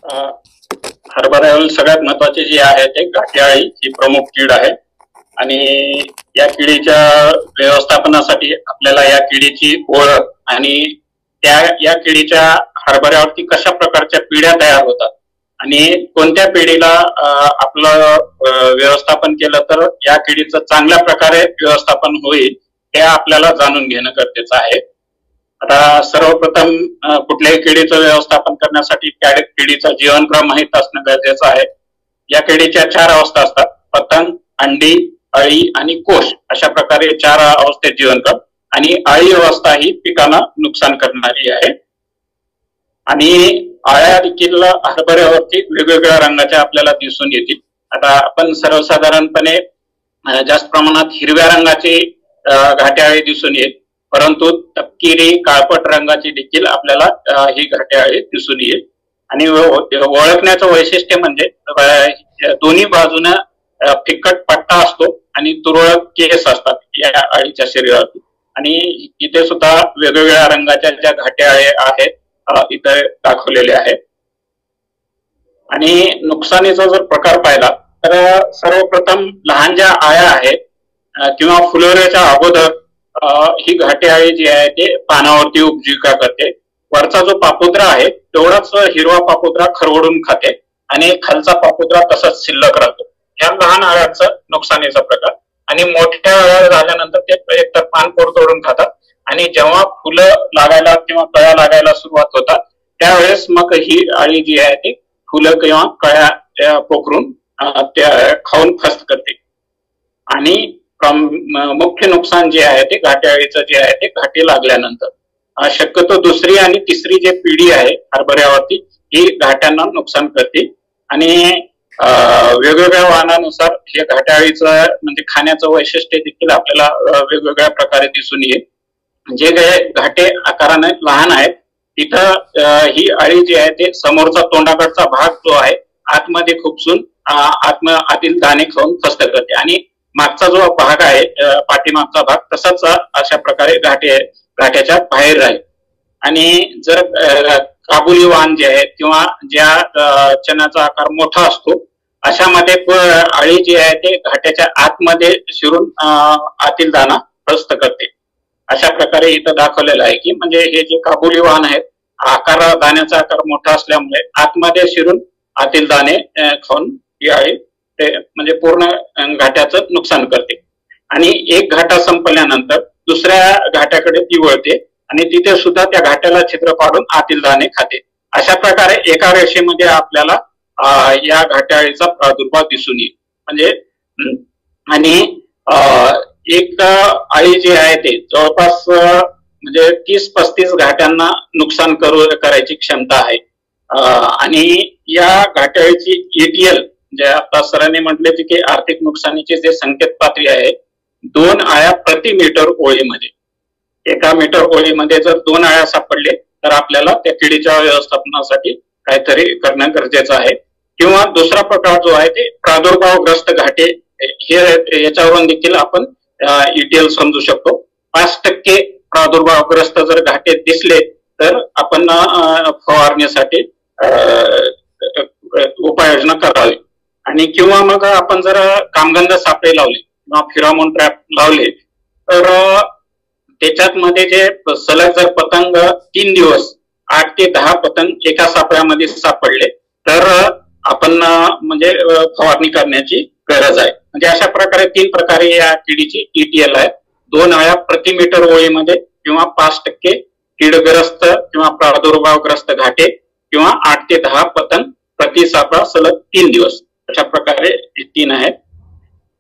अ, हरभऱ्यावरील सगळ्यात महत्वाचे जे आहे ते घाटे अळी ही प्रमुख कीड आहे आणि या किडीच्या व्यवस्थापनासाठी आपल्याला या किडीची ओळख आणि या किडीच्या हरभऱ्यावरती कशा प्रकारच्या पिढ्या तयार होतात आणि कोणत्या पिढीला आपलं व्यवस्थापन केलं तर या किडीचं चांगल्या प्रकारे व्यवस्थापन होईल हे आपल्याला जाणून घेणं गरजेचं आहे। आता सर्वप्रथम कुठल्याही किडीचं व्यवस्थापन करण्यासाठी त्या किडीचा जीवनक्रम माहित असणं गरजेचं आहे। या किडीच्या 4 अवस्था असतात, पतंग, अंडी, अळी आणि कोश अशा प्रकारे 4 अवस्थेत जीवनक्रम आणि अळी अवस्था ही पिकांना नुकसान करणारी आहे। आणि अळ्या देखील हरभऱ्यावरती वेगवेगळ्या रंगाच्या आपल्याला दिसून येतील। आता आपण सर्वसाधारणपणे जास्त प्रमाणात हिरव्या रंगाचे घाटे अळी दिसून येईल, परंतु तपकिरी काळपट रंगाची देखील आपल्याला ही घाटे अळी दिसून येईल। आणि ओळखण्याचं वैशिष्ट्य म्हणजे दोन्ही बाजूने फिक्कट पट्टा असतो आणि तुरळक केस असतात या अळीच्या शरीरावरती। आणि इथे सुद्धा वेगवेगळ्या रंगाच्या ज्या घाटे अळी आहेत इथे दाखवलेले आहेत। आणि नुकसानीचा जर प्रकार पाहिला तर सर्वप्रथम लहान ज्या अळ्या आहेत किंवा फुलोऱ्याच्या अगोदर ही घाटे अळी जी आहे ते पानावरती उपजीविका करते। वरचा जो पापुद्रा आहे तेवढाच हिरवा पापुद्रा खरवडून खाते आणि खालचा पापुद्रा तसाच शिल्लक राहतो। या लहान अळ्याचं नुकसानीचा प्रकार। आणि मोठ्या अळ्या झाल्यानंतर ते एकतर पान तोडून खातात आणि जेव्हा फुलं लागायला किंवा कळ्या लागायला सुरुवात होतात त्यावेळेस मग ही अळी जी आहे ती फुलं किंवा कळ्या पोखरून त्या खाऊन फस्त करते। आणि मुख्य नुकसान जे आहे ते घाटे अळीचं जे आहे ते घाटे लागल्यानंतर शक्यतो दुसरी आणि तिसरी जी पिढी आहे हरभऱ्यावरती ही घाट्यांना नुकसान करते। आणि वेगवेगळ्या वाहनानुसार हे घाटे अळीचं म्हणजे खाण्याचं वैशिष्ट्य देखील आपल्याला वेगवेगळ्या प्रकारे दिसून येईल। जे घाटे आकाराने लहान आहेत तिथं ही अळी जी आहे ते समोरचा तोंडाकडचा भाग जो आहे आतमध्ये खुपसून आतील दाणे खाऊन फस्त करते आणि मागचा जो भाग आहे पाठीमागचा भाग तसाच अशा प्रकारे घाट्याच्या बाहेर राहील। आणि जर काबुली वाण जे आहे किंवा ज्या चण्याचा आकार मोठा असतो अशामध्ये अळी जी आहे ते घाट्याच्या आतमध्ये शिरून आतील दाणा फस्त करते। अशा प्रकारे इथं दाखवलेलं आहे की म्हणजे हे जे काबुली वाण आहेत दाण्याचा आकार मोठा असल्यामुळे आतमध्ये शिरून आतील दाणे खाऊन ही अळी ते म्हणजे पूर्ण घाट्याचं नुकसान करते। आणि एक घाटा संपल्यानंतर दुसऱ्या घाट्याकडे ती वळते आणि तिथे सुद्धा त्या घाट्याला छिद्र पाडून आतील दाणे खाते। अशा प्रकारे एका रेषेमध्ये आपल्याला या घाटे अळीचा प्रादुर्भाव दिसून येईल। म्हणजे आणि एक अळी जी आहे ते जवळपास म्हणजे 30-35 घाट्यांना नुकसान करायची क्षमता आहे। आणि या घाटे अळीची ETL जे आता सरांनी म्हटले की आर्थिक नुकसानीचे जे संकेत पातळी आहे 2 अळ्या प्रति मीटर ओळीमध्ये, एका मीटर ओळीमध्ये जर 2 अळ्या सापडले तर आपल्याला त्या किडीच्या व्यवस्थापनासाठी काहीतरी करणं गरजेचं आहे। किंवा दुसरा प्रकार जो आहे ते प्रादुर्भावग्रस्त घाटे, हे याच्यावरून देखील आपण ETL समजू शकतो। 5% प्रादुर्भावग्रस्त जर घाटे दिसले तर आपण फवारणीसाठी उपाययोजना करावी। आणि किंवा मग आपण जर कामगंध सापळे लावले किंवा फिरामोन ट्रॅप लावले तर त्याच्यात मध्ये जे सलग जर पतंग 3 दिवस 8 ते 10 पतंग एका सापळ्यामध्ये सापडले तर आपण म्हणजे फवारणी करण्याची गरज आहे। म्हणजे अशा प्रकारे 3 प्रकारे या किडीची ETL आहे। 2 अळ्या प्रति मीटर ओळीमध्ये किंवा 5% कीडग्रस्त किंवा प्रादुर्भावग्रस्त घाटे किंवा 8 ते 10 पतंग प्रति सापळा सलग 3 दिवस अशा प्रकारे 3 आहेत।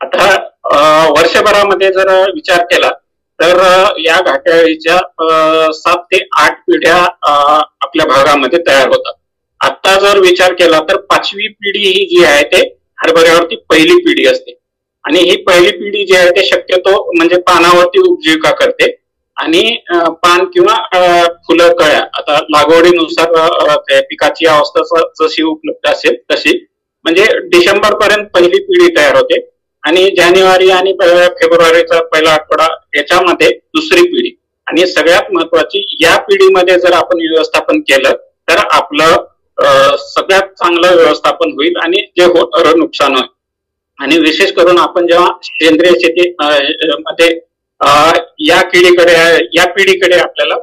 आता वर्षभरामध्ये जर विचार केला तर या घाटे अळीच्या 7 ते 8 पिढ्या आपल्या भागामध्ये तयार होतात। आता जर विचार केला तर 5वी पिढी ही जी आहे ते हरभऱ्यावरती पहिली पिढी असते। आणि ही पहिली पिढी जी आहे ते शक्यतो म्हणजे पानावरती उपजीविका करते आणि पान किंवा फुलं कळ्या आता लागवडीनुसार पिकाची अवस्था जशी उपलब्ध असेल तशी म्हणजे डिसेंबर पर्यंत पहिली पिढी तयार होते आणि जानेवारी आणि फेब्रुवारीचा पहिला आठवडा याच्यामध्ये दुसरी पिढी। आणि सगळ्यात महत्वाची या पिढीमध्ये जर आपण व्यवस्थापन केलं तर आपलं सगळ्यात चांगलं व्यवस्थापन होईल आणि जे होणारं नुकसान होईल. आणि विशेष करून आपण जेव्हा सेंद्रिय शेती मध्ये या पिढीकडे आपल्याला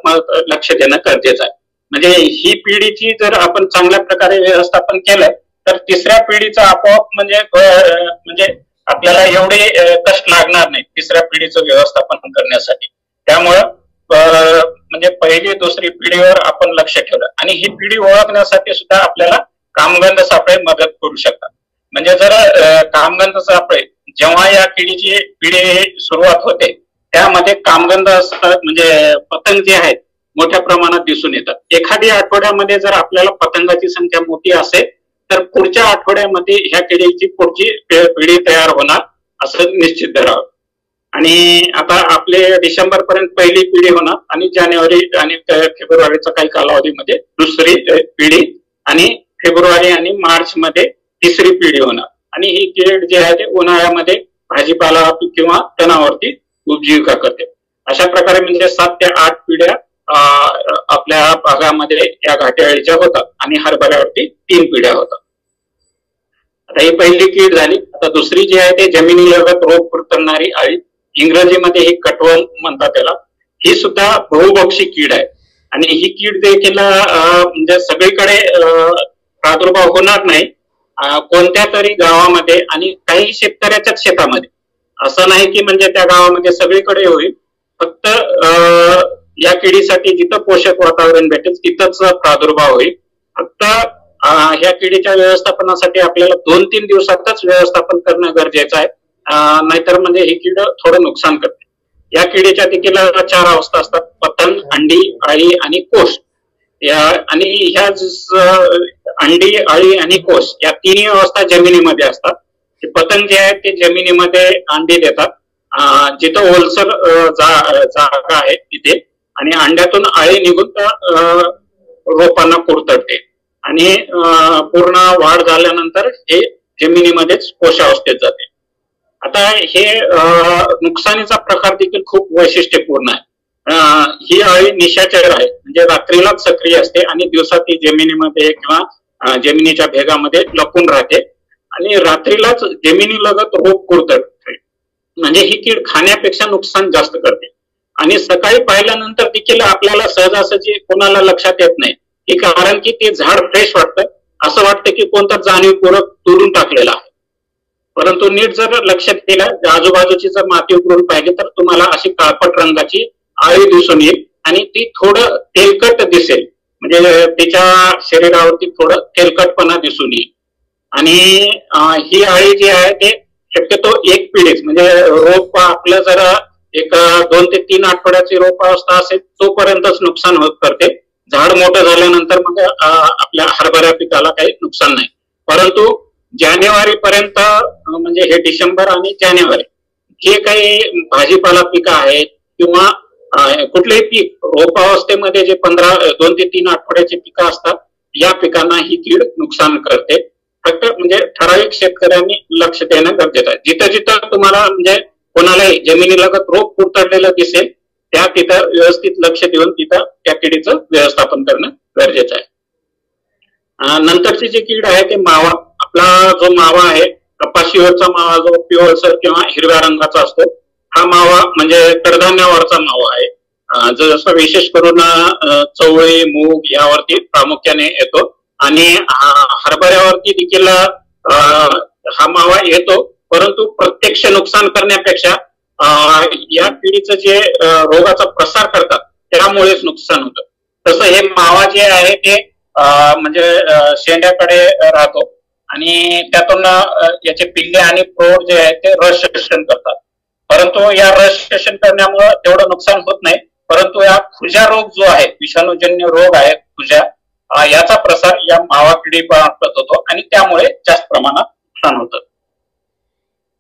लक्ष देणं गरजेचं आहे. म्हणजे ही पिढीची जर आपण चांगल्या प्रकारे व्यवस्थापन केलं तर तिसऱ्या पिढीचं आपोआप म्हणजे आपल्याला एवढे कष्ट लागणार नाही तिसऱ्या पिढीचं व्यवस्थापन करण्यासाठी. त्यामुळं म्हणजे पहिली दुसरी पिढीवर आपण लक्ष ठेवलं आणि ही पिढी ओळखण्यासाठी सुद्धा आपल्याला कामगंध सापळे मदत करू शकतात. म्हणजे जर कामगंध सापळे जेव्हा या पिढी सुरुवात होते त्यामध्ये कामगंध म्हणजे पतंग जे आहेत मोठ्या प्रमाणात दिसून येतात. एखाद्या आठवड्यामध्ये जर आपल्याला पतंगाची संख्या मोठी असेल तर पुढच्या आठवड्यामध्ये ह्या किडीची पुढची पिढी तयार होणार असं निश्चित धरावं. आणि आता आपले डिसेंबर पर्यंत पहिली पिढी होणार आणि जानेवारी आणि फेब्रुवारीच्या काही कालावधीमध्ये दुसरी पिढी आणि फेब्रुवारी आणि मार्च मध्ये तिसरी पिढी होणार. आणि ही कीड जी आहे ते उन्हाळ्यामध्ये भाजीपाला किंवा तणावरती उपजीविका करते. अशा प्रकारे म्हणजे 7 ते 8 पिढ्या आपल्या भागामध्ये या घाटे अळीच्या होतात आणि हरभऱ्यावरती 3 पिढ्या होतात. आता ही पहिली कीड झाली. आता दुसरी जी आहे ते जमिनीलगत रोग कुरतडणारी अळी, इंग्रजीमध्ये ही कटवल म्हणतात त्याला. ही सुद्धा बहुभक्षी कीड आहे आणि ही कीड देखील म्हणजे सगळीकडे प्रादुर्भाव होणार नाही. कोणत्या तरी गावामध्ये आणि काही शेतकऱ्याच्याच शेतामध्ये, असं नाही की म्हणजे त्या गावामध्ये सगळीकडे होईल. फक्त या किडीसाठी जिथं पोषक वातावरण भेटेल तिथंच प्रादुर्भाव होईल. फक्त ह्या किडीच्या व्यवस्थापनासाठी आपल्याला 2-3 दिवसातच व्यवस्थापन करणं गरजेचं आहे. नाहीतर म्हणजे ही कीड थोडं नुकसान करते. या किडीच्या देखील 4 अवस्था असतात: पतंग, अंडी, अळी आणि कोश. आणि ह्या अंडी, अळी आणि कोश या तिन्ही अवस्था जमिनीमध्ये असतात. पतंग जे आहे ते जमिनीमध्ये अंडी देतात जिथं ओलसर जागा आहे तिथे, आणि अंड्यातून अळी निघून रोपांना कुरतडते आणि पूर्ण वाढ झाल्यानंतर हे जमिनीमध्येच कोशावस्थेत जाते. आता हे नुकसानीचा प्रकार देखील खूप वैशिष्ट्यपूर्ण आहे. ही अळी निशाचर आहे, म्हणजे रात्रीलाच सक्रिय असते आणि दिवसा ती जमिनीमध्ये किंवा जमिनीच्या भेगामध्ये लपून राहते आणि रात्रीलाच जमिनीलगत रोग कुरतडते. म्हणजे ही कीड खाण्यापेक्षा नुकसान जास्त करते. आणि सकाळी पाहिल्यानंतर देखील आपल्याला सहजासहजी कोणाला लक्षात येत नाही की, कारण की ते झाड फ्रेश वाटतं, असं वाटतं की कोणता जाणीवपूर्वक तोडून टाकलेला आहे. परंतु नीट जर लक्षात दिलं, आजूबाजूची जर माती उकरून पाहिली तर तुम्हाला अशी काळपट रंगाची अळी दिसून येईल आणि ती थोडं तेलकट दिसेल, म्हणजे तिच्या शरीरावरती थोडं तेलकटपणा दिसून येईल. आणि ही अळी जी आहे ते शक्यतो एक पिढीच, म्हणजे रोप आपलं जर एक 2 ते 3 आठवड्याची रोप अवस्था असेल तोपर्यंतच नुकसान होत करते. झाड मोठं झाल्यानंतर मग आपल्या हरभऱ्या पिकाला काही नुकसान नाही. परंतु जानेवारी पर्यंत, म्हणजे हे डिसेंबर आणि जानेवारी, जे काही भाजीपाला पिकं आहेत किंवा कुठलेही पीक रोपावस्थेमध्ये जे 2 ते 3 आठवड्याची पिकं असतात, या पिकांना ही कीड नुकसान करते. फक्त म्हणजे ठराविक शेतकऱ्यांनी लक्ष देणं गरजेचं आहे. जिथं जिथं तुम्हाला म्हणजे कोणालाही जमिनीलगत रोग कुरतडलेला दिसेल त्या तिथं व्यवस्थित लक्ष देऊन तिथं त्या किडीचं व्यवस्थापन करणं गरजेचं आहे. नंतरची जी कीड आहे ते मावा. आपला जो मावा आहे, कपाशीवरचा मावा जो पिवळसर किंवा हिरव्या रंगाचा असतो, हा मावा म्हणजे कडधान्यावरचा मावा आहे. जसं विशेष करून चवळी, मूग यावरती प्रामुख्याने येतो आणि हरभऱ्यावरती देखील हा मावा येतो. परंतु प्रत्यक्ष नुकसान करण्यापेक्षा या किडीचं जे रोगाचा प्रसार करतात त्यामुळेच नुकसान होतं. तसं हे मावा जे आहे ते म्हणजे शेंड्याकडे राहतो आणि त्यातून याचे पिल्ले आणि प्रौढ जे आहे ते रस शोषण करतात. परंतु या रस शोषण करण्यामुळे तेवढं नुकसान होत नाही. परंतु या खुजा रोग जो आहे, विषाणूजन्य रोग आहे खुजा, याचा प्रसार या मावा किडीमार्फत होतो आणि त्यामुळे जास्त प्रमाणात नुकसान होतं.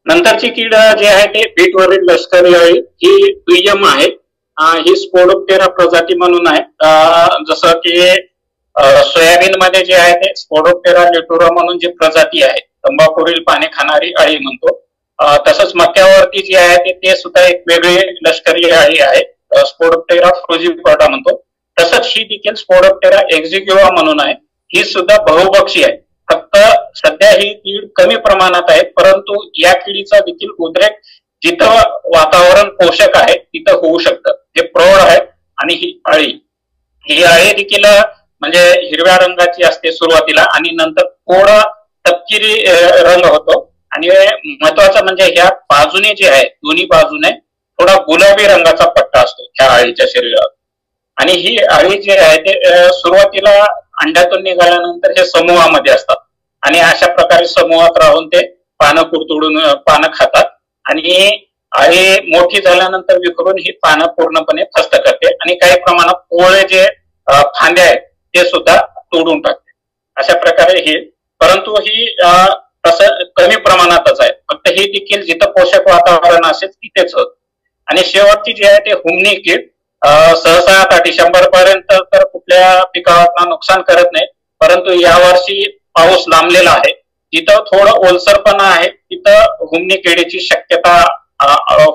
नंतरची कीड जी आहे ते बीटवरील लष्करी अळी, ही दुय्यम आहे. ही स्पोडोप्टेरा प्रजाती म्हणून आहे. जसं की सोयाबीन मध्ये जे आहे ते स्पोडोप्टेरा लिटोरा म्हणून जी प्रजाती आहे, तंबाखूवरील पाने खाणारी अळी म्हणतो. तसंच मक्यावरती जी आहे ते सुद्धा एक वेगळी लष्करी अळी आहे, स्पोडोप्टेरा फ्रुजिपर्डा म्हणतो. तसंच ही देखील स्पोडोप्टेरा एक्झिक्युवा म्हणून आहे. ही सुद्धा बहुभक्षी आहे. फक्त फक्त सध्या ही कीड कमी प्रमाणात आहे, परंतु या किडीचा देखील उद्रेक जिथं वातावरण पोषक आहे तिथं होऊ शकतं. हे प्रौढ आहे. आणि ही अळी देखील म्हणजे हिरव्या रंगाची असते सुरुवातीला आणि नंतर थोडा तपकिरी रंग होतो. आणि महत्वाचं म्हणजे ह्या बाजूने जे आहे दोन्ही बाजूने थोडा गुलाबी रंगाचा पट्टा असतो ह्या अळीच्या शरीरावर. आणि ही अळी जी आहे ते सुरुवातीला अंड्यातून निघाल्यानंतर हे समूहामध्ये असतात आणि अशा प्रकारे समूहात राहून ते पानं कुरतडून पानं खातात. आणि अळी मोठी झाल्यानंतर विखरून ही पानं पूर्णपणे फस्त करते आणि काही प्रमाणात कोवळे जे फांद्या आहेत ते सुद्धा तोडून टाकते. अशा प्रकारे ही, परंतु ही तसं कमी प्रमाणातच आहे. फक्त ही देखील जिथं पोषक वातावरण असेल तिथेच होत. आणि शेवटची जी आहे ते हुमणी कीड सहसा आता डिसेंबर पर्यंत तर कुठल्या पिकावर नुकसान करत नाही, परंतु यावर्षी पाऊस लांबलेला आहे, जिथं थोडं ओलसरपणा आहे तिथं हुमणी किडीची शक्यता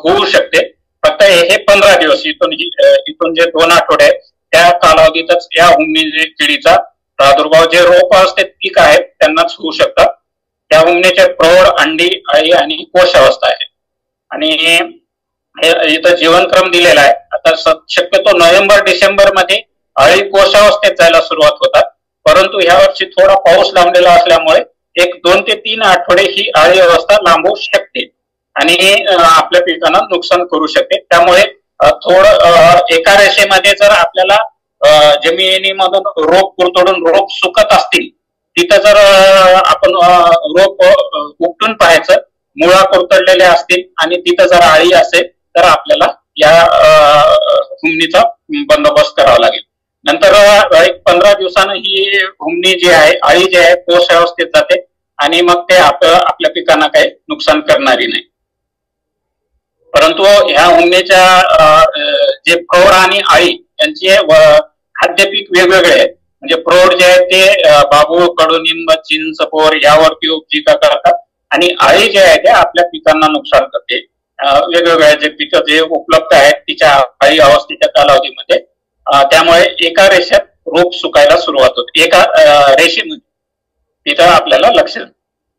होऊ शकते. फक्त हे 15 दिवस इथून जे 2 आठवडे त्या कालावधीतच या हुमणी किडीचा प्रादुर्भाव जे रोप असते पीक आहेत त्यांनाच होऊ शकतात. त्या हुमणीचे प्रौढ, अंडी, अळी आणि कोश अवस्था आहे. आणि इथं जीवनक्रम दिलेला आहे. आता शक्यतो नोव्हेंबर डिसेंबर मध्ये अळी कोशावस्थेत जायला सुरुवात होतात, परंतु यावर्षी थोडा पाऊस लांबलेला असल्यामुळे 2 ते 3 आठवडे ही अळी अवस्था लांबू शकते आणि आपल्या पिकांना नुकसान करू शकते. त्यामुळे थोडं एका रेषेमध्ये जर आपल्याला जमिनीमधून रोप कुरतडून रोप सुकत असतील तिथं जर आपण रोप उपटून पाहायचं, मुळा कुरतडलेले असतील आणि तिथं जर अळी असेल तर आपल्याला या हुमणीचा बंदोबस्त करावा लागेल. नंतर 15 दिवसानं ही हुमणी जी आहे, अळी जी आहे कोश अवस्थेत जाते आणि मग ते आपल्या पिकांना काही नुकसान करणारी नाही. परंतु ह्या हुमणीच्या जे प्रौढ आणि अळी यांचे खाद्य पीक वेगवेगळे आहेत. म्हणजे प्रौढ जे आहे ते बाबूळ, कडुनिंब, चिंच, बोर यावरती उपजीविका करतात आणि अळी जे आहे ते आपल्या पिकांना नुकसान करते. वेगवेगळ्या जे पिकं जे उपलब्ध आहेत तिच्या अळी अवस्थेच्या कालावधीमध्ये, त्यामुळे एका रेषेत रोप सुकायला सुरुवात होते, एका रेषेमध्ये. तिथं आपल्याला लक्ष.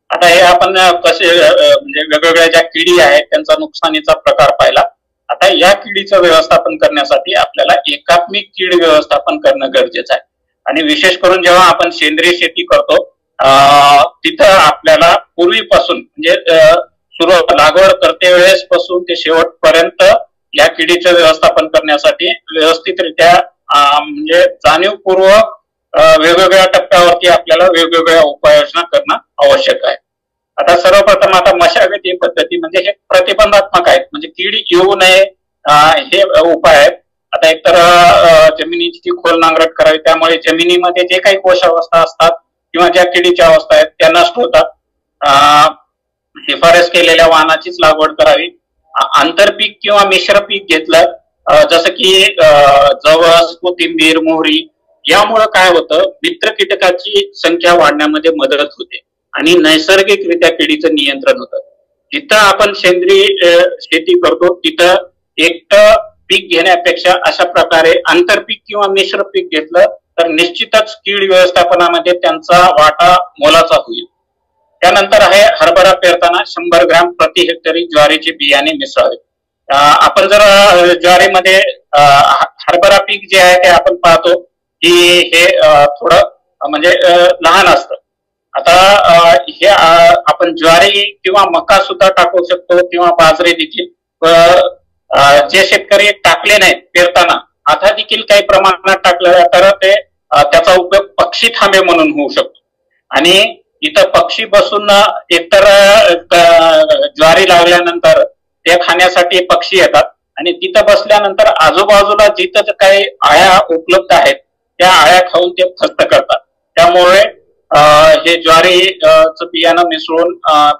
आता हे आपण कसे म्हणजे वेगवेगळ्या ज्या किडी आहेत त्यांचा नुकसानीचा प्रकार पाहिला. आता या किडीचं व्यवस्थापन करण्यासाठी आपल्याला एकात्मिक कीड व्यवस्थापन करणं गरजेचं आहे. आणि विशेष करून जेव्हा आपण सेंद्रिय शेती करतो तिथं आपल्याला पूर्वीपासून म्हणजे सुरुवात लागवड करते वेळेस पासून ते शेवटपर्यंत या किडीचं व्यवस्थापन करण्यासाठी व्यवस्थितरित्या म्हणजे जाणीवपूर्वक वेगवेगळ्या टप्प्यावरती आपल्याला वेगवेगळ्या उपाययोजना करणं आवश्यक आहे. आता सर्वप्रथम आता मशागती पद्धती म्हणजे हे प्रतिबंधात्मक आहेत, म्हणजे कीड येऊ नये हे उपाय आहेत. आता एकतर जमिनीची खोल नांगरट करावी, त्यामुळे जमिनीमध्ये जे काही कोशावस्था असतात किंवा ज्या किडीच्या अवस्था आहेत त्या नष्ट होतात. शिफारस केलेल्या वाहनाचीच लागवड करावी. आंतरपीक किंवा मिश्र पीक घेतलं जसं की जवस, कोथिंबीर, मोहरी, यामुळं काय होतं मित्र कीटकाची संख्या वाढण्यामध्ये मदत होते आणि नैसर्गिकरित्या किडीचं नियंत्रण होतं. जिथं आपण सेंद्रिय शेती करतो तिथं एकटं पीक घेण्यापेक्षा अशा प्रकारे आंतरपीक किंवा मिश्र पीक घेतलं तर निश्चितच कीड व्यवस्थापनामध्ये त्यांचा वाटा मोलाचा होईल. त्यानंतर आहे हरभरा पेरताना 100 ग्रॅम प्रति हेक्टरी ज्वारीचे बियाणे मिसळावे. आपण जर ज्वारीमध्ये हरभरा पीक जे आहे ते आपण पाहतो की हे थोडं म्हणजे लहान असतं. आता हे आपण ज्वारी किंवा मका सुद्धा टाकू शकतो किंवा बाजरी देखील. जे शेतकरी टाकले नाहीत पेरताना आता देखील काही प्रमाणात टाकलं तर ते त्याचा उपयोग पक्षी थांबे म्हणून होऊ शकतो. आणि इथं पक्षी बसून एकतर ज्वारी लावल्यानंतर ते खाण्यासाठी पक्षी येतात आणि तिथं बसल्यानंतर आजूबाजूला जिथं काही आळ्या उपलब्ध आहेत त्या आळ्या खाऊन ते फस्त करतात. त्यामुळे हे ज्वारीचं बियाणं मिसळून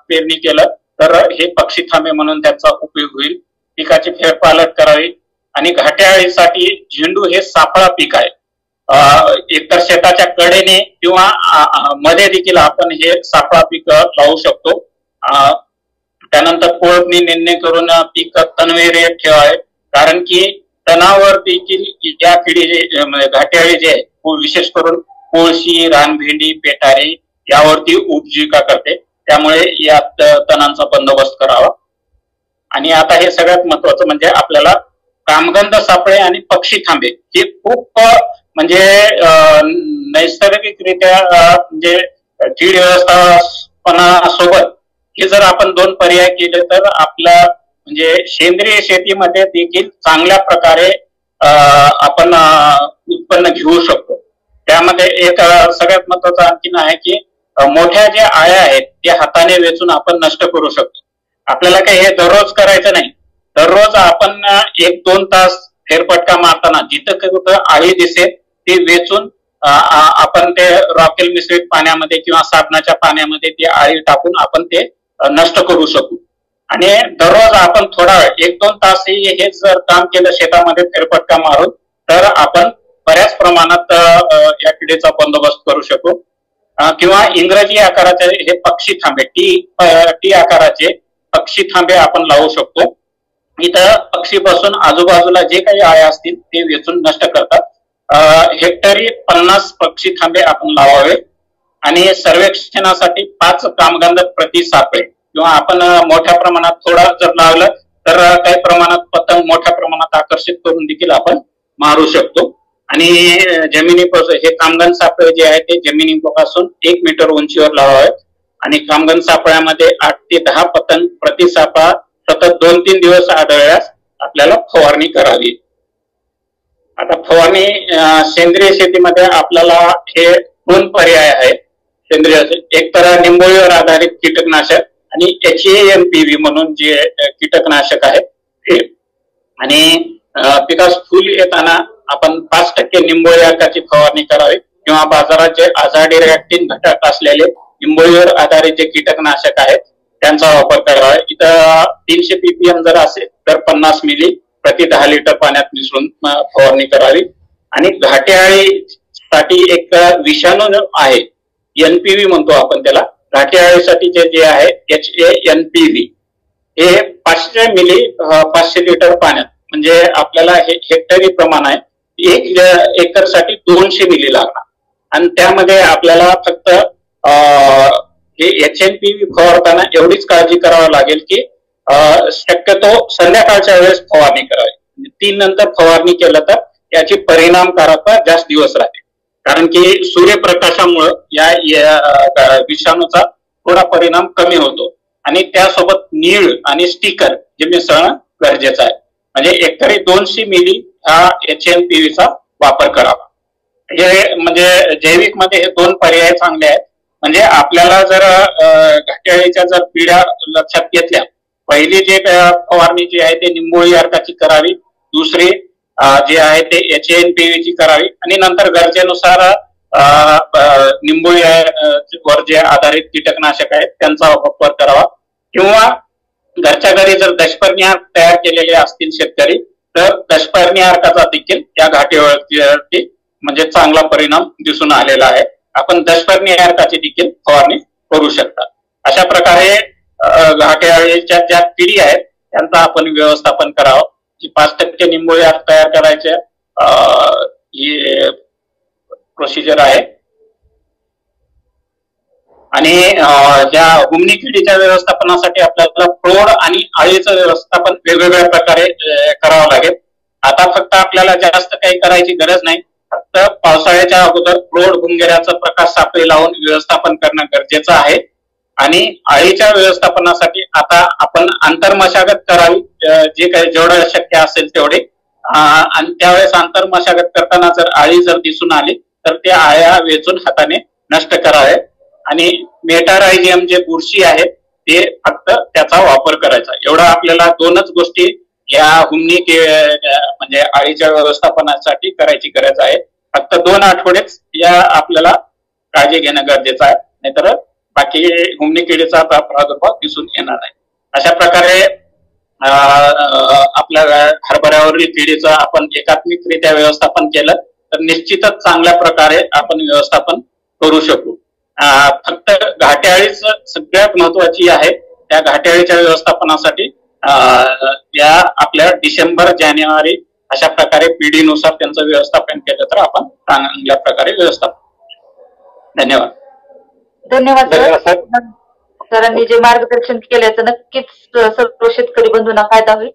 पेरणी केलं तर हे पक्षी थांबे म्हणून त्याचा उपयोग होईल. पिकाची फेरपालट करावी. आणि घाट्याळीसाठी झेंडू हे सापळा पीक आहे. एकतर शेताच्या कडेने किंवा मध्ये देखील आपण हे सापळा पीक लावू शकतो. त्यानंतर कोळपणी निंदणी करून पीक तणवेर ठेवावे, कारण की तणावर देखील या किडी घाट्याळी जे आहे विशेष करून कोळशी, रानभेंडी, पेटारी यावरती उपजीविका करते, त्यामुळे या तणांचा बंदोबस्त करावा. आणि आता हे सगळ्यात महत्वाचं म्हणजे आपल्याला कामगंध सापळे आणि पक्षी थांबे हे खूप म्हणजे नैसर्गिकरित्या म्हणजे कीड व्यवस्थापनासोबत हे जर आपण दोन पर्याय केले तर आपल्या म्हणजे सेंद्रिय शेतीमध्ये देखील चांगल्या प्रकारे आपण उत्पन्न घेऊ शकतो. त्यामध्ये एक सगळ्यात महत्वाचं आणखीन आहे की मोठ्या ज्या आळ्या आहेत त्या हाताने वेचून आपण नष्ट करू शकतो. आपल्याला काही हे दररोज करायचं नाही. दररोज आपण 1-2 तास फेरफटका मारताना जिथं कुठं आळी दिसेल ते वेचून आपण ते रॉकेल मिश्रित पाण्यामध्ये किंवा साबणाच्या पाण्यामध्ये ती आळी टाकून आपण ते नष्ट करू शकू. आणि दररोज आपण थोडा वेळ 1-2 तासही हे जर काम केलं शेतामध्ये फेरफटका मारून तर आपण बऱ्याच प्रमाणात या किडीचा बंदोबस्त करू शकू. किंवा इंग्रजी आकाराचे हे पक्षी थांबे टी आकाराचे पक्षी थांबे आपण लावू शकतो. इथं पक्षी बसून आजूबाजूला जे काही आळ्या असतील ते वेचून नष्ट करतात. हेक्टरी 50 पक्षी थांबे आपण लावावे. आणि सर्वेक्षणासाठी 5 कामगंध प्रति सापळे किंवा आपण मोठ्या प्रमाणात थोडा जर लावलं तर काही प्रमाणात पतंग मोठ्या प्रमाणात आकर्षित करून देखील आपण मारू शकतो. आणि जमिनीपासून हे कामगंध सापळे जे आहे ते जमिनीपासून 1 मीटर उंचीवर लावावेत. आणि कामगंध सापळ्यामध्ये 8 ते 10 पतंग प्रति सापळा सतत 2-3 दिवस आढळल्यास आपल्याला फवारणी करावी. आता फवारणी सेंद्रिय शेतीमध्ये आपल्याला हे 2 पर्याय आहेत सेंद्रिय. एक तर निंबोळीवर आधारित कीटकनाशक आणि HANPV म्हणून जे कीटकनाशक आहे ते. आणि पिकास फुल येताना आपण 5% निंबोळी अर्काची फवारणी करावी किंवा बाजारात जे आझाडिरेक्टिन घटक असलेले निंबोळीवर आधारित जे कीटकनाशक आहेत त्यांचा वापर करावा. इथं 300 ppm जर असेल तर 50 मिली प्रति 10 लिटर पाण्यात मिसळून फवारणी करावी. आणि घाटे अळीसाठी एक विषाणू आहे NPV म्हणतो आपण त्याला. घाटे अळीसाठी जे आहे HANPV हे 500 मिली 500 लिटर पाण्यात म्हणजे आपल्याला हे हेक्टरी प्रमाण आहे 1 एकरसाठी 200 मिली लागणार. आणि त्यामध्ये आपल्याला फक्त हे HANPV फवारताना एवढीच काळजी करावी लागेल की शक्यतो संध्याकाळच्या वेळेस फवारणी करावी. 3 नंतर फवारणी केलं तर याची परिणामकारकता जास्त दिवस राहते. कारण की सूर्यप्रकाशामुळे या विषाणूचा थोडा परिणाम कमी होतो. आणि त्यासोबत नीळ आणि स्टिकर जे मिसळणं गरजेचं आहे. म्हणजे एकरी 200 मिली हा HANPVचा वापर करावा. हे म्हणजे जैविक मध्ये हे 2 पर्याय चांगले आहेत. म्हणजे आपल्याला जर घाटे अळीच्या जर पिढ्या लक्षात घेतल्या, पहिली जे फवारणी जी आहे ते निंबोळी अर्काची करावी, दुसरी जे आहे ते HANPV ची करावी आणि नंतर गरजेनुसार निंबोळी वर जे आधारित कीटकनाशक आहेत त्यांचा वापर करावा. किंवा घरच्या घरी जर दशपर्णी अर्क तयार केलेले असतील शेतकरी तर दशपर्णी अर्काचा देखील या घाटेवरती म्हणजे चांगला परिणाम दिसून आलेला आहे. आपण दशपर्णी अर्काची देखील फवारणी करू शकता. अशा प्रकारे घाटे अळीच्या ज्या पिढी आहेत त्यांचा आपण व्यवस्थापन करावं. 5% निंबोळी अर्क तयार करायचे ही प्रोसिजर आहे. आणि ज्या हुमणी किडीच्या व्यवस्थापनासाठी आपल्याला प्रौढ आणि अळीचं व्यवस्थापन वेगवेगळ्या प्रकारे करावं लागेल. आता फक्त आपल्याला जास्त काही करायची गरज नाही. फक्त पावसाळ्याच्या अगोदर प्रौढ भुंगेऱ्याचं प्रकाश सापळे लावून व्यवस्थापन करणं गरजेचं आहे. आणि अळीच्या व्यवस्थापनासाठी आता आपण आंतरमशागत करावी जे काही जेवढं शक्य असेल तेवढे. आणि त्यावेळेस आंतरमशागत करताना जर अळी जर दिसून आली तर त्या अळ्या वेचून हाताने नष्ट करावे. आणि मेटारायझियम जे बुरशी आहे ते फक्त त्याचा वापर करायचा. एवढा आपल्याला 2च गोष्टी या हुमणी म्हणजे अळीच्या व्यवस्थापनासाठी करायची गरज आहे. फक्त 2 आठवडेच या आपल्याला काळजी घेणं गरजेचं आहे. नाहीतर बाकी हुमणी किडीचा प्रादुर्भाव दिसून येणार आहे. अशा प्रकारे आपल्या हरभऱ्यावरील किडीचं आपण एकात्मिकरित्या व्यवस्थापन केलं तर निश्चितच चांगल्या प्रकारे आपण व्यवस्थापन करू शकू. फक्त घाटे अळीच सगळ्यात महत्वाची आहे. त्या घाटे अळीच्या व्यवस्थापनासाठी या आपल्या डिसेंबर-जानेवारी अशा प्रकारे पिढीनुसार त्यांचं व्यवस्थापन केलं तर आपण चांगल्या प्रकारे व्यवस्थापन. धन्यवाद. धन्यवाद सर. सरांनी जे मार्गदर्शन केल्याचं नक्कीच सर्व शेतकरी बंधूंना फायदा होईल.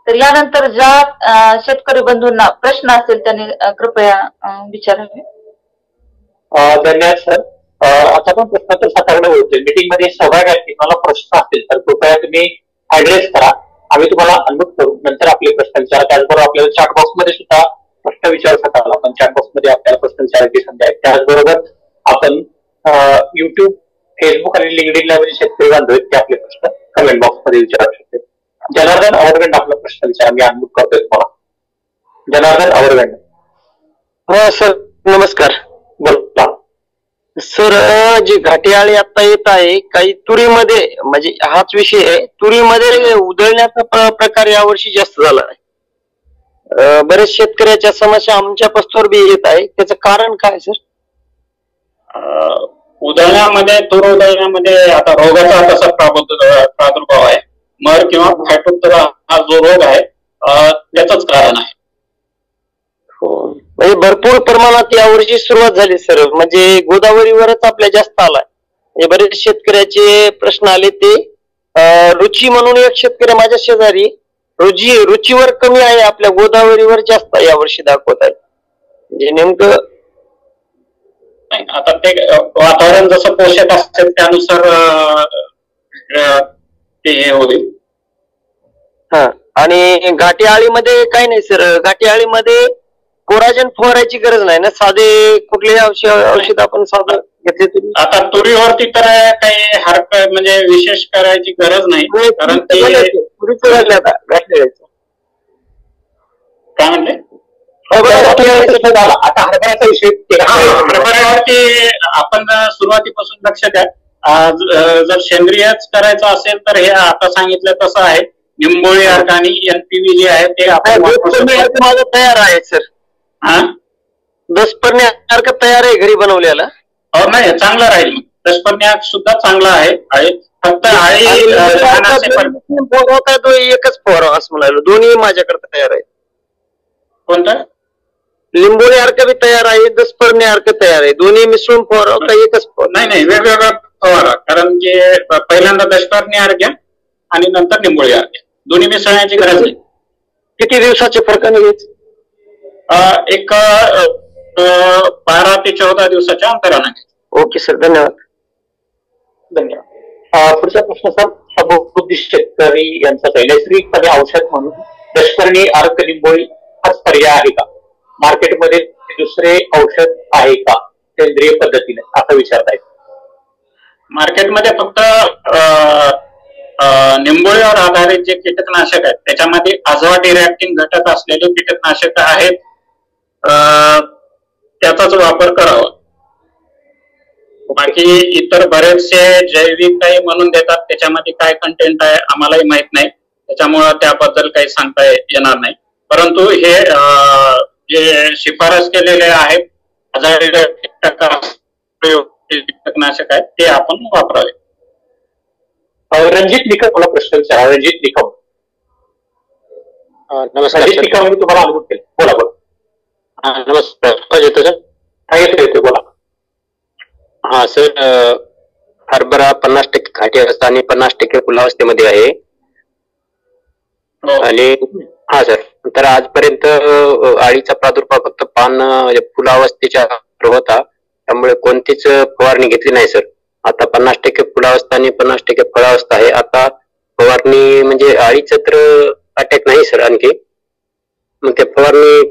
तर यानंतर ज्या शेतकरी बंधूंना प्रश्न असेल त्यांनी कृपया विचारावे. धन्यवाद सर. आता पण प्रश्न तर सातारला होते. मीटिंग मध्ये सहभागी मला प्रश्न असतील तर कृपया तुम्ही ऍड्रेस करा. आम्ही तुम्हाला अनम्यूट करू. नंतर आपले प्रश्न विचारा. त्याचबरोबर आपल्याला चॅट बॉक्स मध्ये सुद्धा प्रश्न विचारू शकाल. आपण चॅट बॉक्स मध्ये आपल्याला प्रश्न विचारायची संधी आहे. त्याचबरोबर आपण युट्यूब, फेसबुक आणि लिंक्डइनला म्हणजे शेतकरी बांधव आहेत ते आपले प्रश्न कमेंट बॉक्स मध्ये विचारू शकते. जनार्दन आवरगंड आपला प्रश्न विचारा. मी अनम्यूट करतोय तुम्हाला. जनार्दन आवरगंड. हा सर नमस्कार. बोला सर. जी घाटी आळी आता येत आहे काही तुरीमध्ये, म्हणजे हाच विषय आहे, तुरीमध्ये उधळण्याचा प्रकार यावर्षी जास्त झाला आहे. बरेच शेतकऱ्याच्या समस्या आमच्या पस्तोर बी येत आहे. त्याचं कारण काय सर? उधळण्यामध्ये, तूर उधळण्यामध्ये आता रोगाचा कसा प्रादुर्भाव आहे, मर किंवा फायटोप्तरा हा जो रोग आहे त्याच कारण आहे. म्हणजे भरपूर प्रमाणात यावर्षी सुरुवात झाली सर. म्हणजे गोदावरीवरच आपल्या जास्त आलाय. म्हणजे बरेच शेतकऱ्याचे प्रश्न आले. ते रुची म्हणून एक शेतकरी माझ्या शेजारी रुचीवर कमी आहे, आपल्या गोदावरीवर जास्त यावर्षी दाखवत आहे. म्हणजे नेमकं आता ते वातावरण जसं पोषक असेल त्यानुसार ते हे होईल. हा. आणि घाटी आळीमध्ये काही नाही सर. घाटी आळीमध्ये कोराजन फवारायची गरज नाही ना? साधे कुठले औषध आपण साधं घेतले तरी? आता तुरीवरती तर काही हरकत म्हणजे विशेष करायची गरज नाही. कारण ते काय म्हणले आता हरभऱ्याचा विषय. हरभऱ्यावरती आपण सुरुवातीपासून लक्ष द्या. जर सेंद्रियच करायचं असेल तर हे आता सांगितलं तसं आहे. निंबोळी अर्क आणि एनपीव्ही जे आहे ते आपण माझं तयार आहे सर. 10 अर्क तयार आहे घरी बनवलेला. नाही, चांगला राहील. 10 सुद्धा चांगला आहे. फक्त आळी एकच फवारा असं म्हणालो. दोन्ही माझ्याकडे तयार आहे. कोणतं? लिंबोळी अर्क बी तयार आहे, 10 अर्क तयार आहे. दोन्ही मिसळून फवारा का एकच? नाही, वेगवेगळा फवारा. कारण की पहिल्यांदा 10 अर्क घ्या आणि नंतर लिंबोळी अर्क घ्या. दोन्ही मिसळण्याची गरज नाही. किती दिवसाच्या फरकाने घ्यायचं? एक 12 ते 14 दिवसाच्या अंतराने. Okay sir. धन्यवाद. धन्यवाद. पुढचा प्रश्न सर. सबुद्धी शेतकरी यांचा नैसर्गिकपणे औषध म्हणून 10 अर्क लिंबोळी हाच पर्याय आहे का? मार्केटमध्ये दुसरे औषध आहे का सेंद्रिय पद्धतीने असं विचारताय. मार्केटमध्ये फक्त निंबोळीवर आधारित जे कीटकनाशक आहेत त्याच्यामध्ये आझवा रिॲक्टिंग घटक असलेले कीटकनाशक आहेत, त्याचाच वापर करावा. बाकी इतर बरेचसे जैविक काही म्हणून देतात, त्याच्यामध्ये काय कंटेंट आहे आम्हालाही माहित नाही, त्याच्यामुळं त्याबद्दल काही सांगता येणार नाही. परंतु हे जे शिफारस केलेले आहेत कीटकनाशक आहेत ते आपण वापरावे. रणजित निकम मला प्रश्न विचारा. रणजित निकम. नमस्कार. रणजित निकम मी तुम्हाला अनुभव केला. बोला बोला. नमस्कार. येतो सर? येतो बोला. हा सर. हरभरा 50% घाटी अवस्था आणि 50% फुलावस्थेमध्ये आहे. आणि हा सर, तर आजपर्यंत अळीचा प्रादुर्भाव फक्त पान फुलावस्थेच्या होता, त्यामुळे कोणतीच फवारणी घेतली नाही सर. आता 50% फुलावस्था आणि 50% फळावस्था आहे. आता फवारणी म्हणजे अळीचं तर अटॅक नाही सर आणखी. मग त्या फवारणी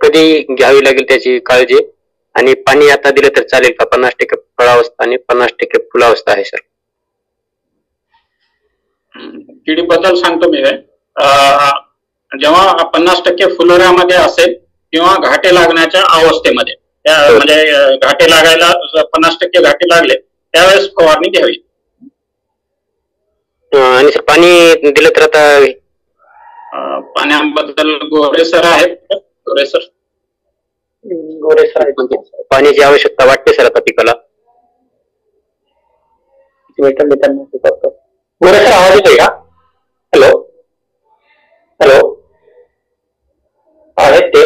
कधी घ्यावी लागेल त्याची काळजी, आणि पाणी आता दिलं तर चालेल का? 50% फळावस्था आणि 50% फुलावस्था आहे सर. किडीबद्दल सांगतो मी. जेव्हा 50% फुलोऱ्यामध्ये असेल किंवा घाटे लागण्याच्या अवस्थेमध्ये, म्हणजे घाटे लागायला 50% घाटे लागले त्यावेळेस फवारणी घ्यावी. आणि सर पाणी दिलं तर आता पाण्याबद्दल गोरेसर आहेत. गोरेसर पाण्याची आवश्यकता वाटते सर आता पिकाला. गोरेसर आवाज येतोय का? Hello hello. आहेत ते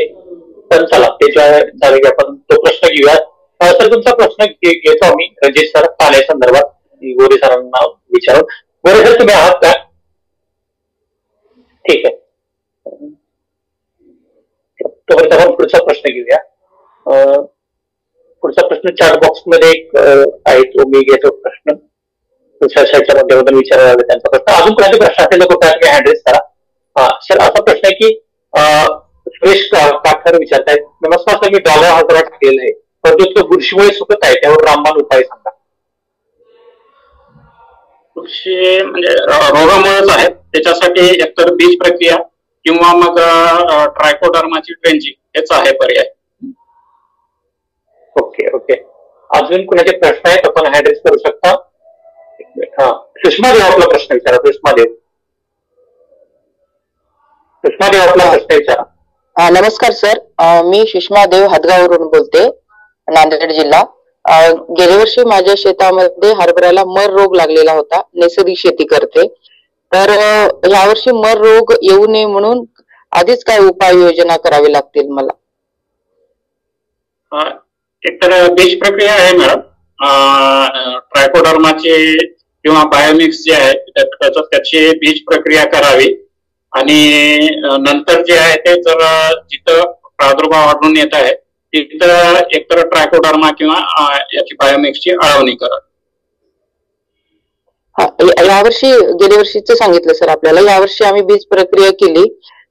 पण चला त्याच्या झाले की आपण तो प्रश्न घेऊया. सर तुमचा प्रश्न घेतो आम्ही. रणजित सर पाण्याचा गोरे सरांना विचारू. गोरे सर तुम्ही आहात का? ठीक आहे, तोपर्यंत आपण पुढचा प्रश्न घेऊया. पुढचा प्रश्न चॅट बॉक्स मध्ये एक आहे, तो मी घेतो प्रश्न. दुसऱ्या साईडच्या माध्यमातून विचारला जातो त्यांचा प्रश्न. अजून कोणाचे प्रश्न असेल तर कृपया तुम्ही हँड रेज करा. सर असा प्रश्न आहे की सुरेश काठर विचारतायत, नमस्कार सर, मी डॉलर हजारा टाकलेलं आहे परंतु तो बुरशीमुळे सुकत आहे, त्यावर रामबाण उपाय सांगा. बुरशी म्हणजे रोगामुळेच आहेत, त्याच्यासाठी एकतर बीज प्रक्रिया किंवा मग ट्रायकोडर्माची ड्रेंजिंग हेच आहे पर्याय. ओके ओके, अजून कुणाचे प्रश्न आहेत आपण हँड रेज करू शकता. सुषमा देव आपला प्रश्न विचारा. सुषमा देव आपला प्रश्न विचारा. नमस्कार सर, मी सुषमा देव हदगाववरून बोलते, नांदेड जिल्हा. गेल्या वर्षी माझ्या शेतामध्ये हरभऱ्याला मर रोग लागलेला होता. नैसर्गिक शेती करते, तर यावर्षी मर रोग येऊ नये म्हणून आधीच काय उपाययोजना करावी लागतील मला? एकतर बीज प्रक्रिया आहे मॅडम, ट्रायकोडर्माची किंवा बायोमिक्स जे आहे त्याची बीज प्रक्रिया करावी आणि नंतर जे आहे ते जर जिथं प्रादुर्भाव आढळून येत आहे तिथं एकतर ट्रायकोडर्मा किंवा याची बायोमिक्सची अळवणी करावी. यावर्षी गेल्या वर्षीच सांगितलं सर आपल्याला, यावर्षी आम्ही बीज प्रक्रिया केली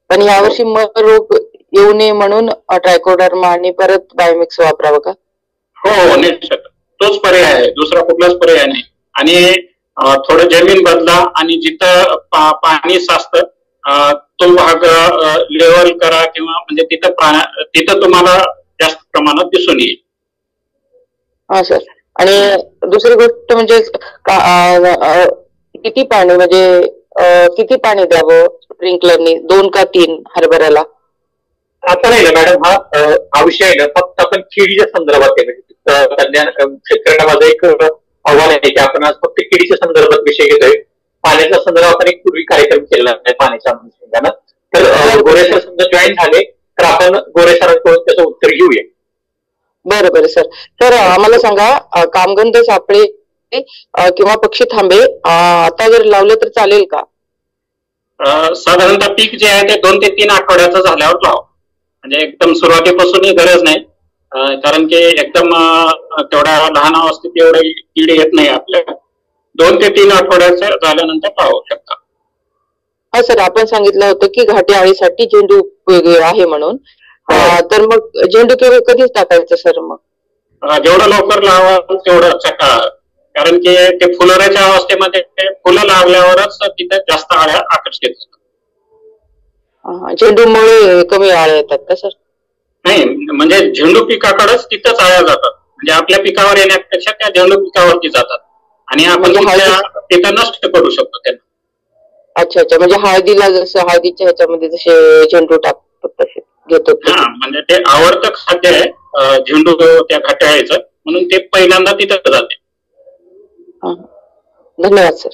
पण यावर्षी मर रोग येऊ नये म्हणून ट्रायकोडर्मा आणि परत बायोमिक्स वापरावं का? हो निश्चित, तोच पर्याय आहे, दुसरा कुठलाच पर्याय नाही. आणि थोडं जमीन बदला आणि जिथं पाणी साचतं तो भाग लेवल करा किंवा म्हणजे तिथं तुम्हाला जास्त प्रमाणात दिसून येईल. हा सर, आणि दुसरी गोष्ट म्हणजे किती पाणी म्हणजे किती पाणी द्यावं स्प्रिंकलरनी, 2 का 3 हरभऱ्याला? आता नाही ना मॅडम, हा विषय आहे ना फक्त आपण किडीच्या संदर्भात आहे. म्हणजे शेतकऱ्यांना माझं एक आव्हान आहे की आपण आज फक्त किडीच्या संदर्भात विषय घेतोय. पाण्याच्या संदर्भात आपण एक पूर्वी कार्यक्रम केलेला आहे पाण्याच्या अनुषंगानं, तर गोरे सर समजा जॉईन झाले तर आपण गोरे सरांकडून त्याचं उत्तर घेऊया. बरं बरं सर. तर आम्हाला सांगा, कामगंध सापळे किंवा पक्षी थांबे आता जर लावलं तर चालेल का? साधारणतः पीक जे आहे ते 2 ते 3 आठवड्याचं झाल्यावर लावा, म्हणजे एकदम सुरुवातीपासूनही गरज नाही, कारण की एकदम तेवढ्या लहान अवस्थेत एवढे कीड येत नाही आपल्याला. 2 ते 3 आठवड्याचं झाल्यानंतर लावू शकता. हा सर, आपण सांगितलं होतं की घाटी आळीसाठी झेंडू उपयोगी आहे म्हणून, तर मग झेंडू कधीच टाकायचं सर? मग जेवढं लवकर लावा तेवढं चका, कारण की ते फुलोऱ्याच्या अवस्थेमध्ये फुलं लागल्यावरच तिथे जास्त आळ्या आकर्षित होतात. झेंडूमुळे कमी आळ्या येतात का सर? नाही, म्हणजे झेंडू पिकाकडेच तिथंच आळ्या जातात, म्हणजे आपल्या पिकावर येण्यापेक्षा त्या झेंडू पिकावरती जातात आणि आपण तिथं नष्ट करू शकतो त्यांना. अच्छा अच्छा, म्हणजे हळदीला जसं हळदीच्या ह्याच्यामध्ये जसे झेंडू टाकतात तसे घेतो. हा, म्हणजे ते आवडतं खाद्य आहे झेंडू त्या घाट्याळीचं, म्हणून ते पहिल्यांदा तिथं जाते. धन्यवाद सर.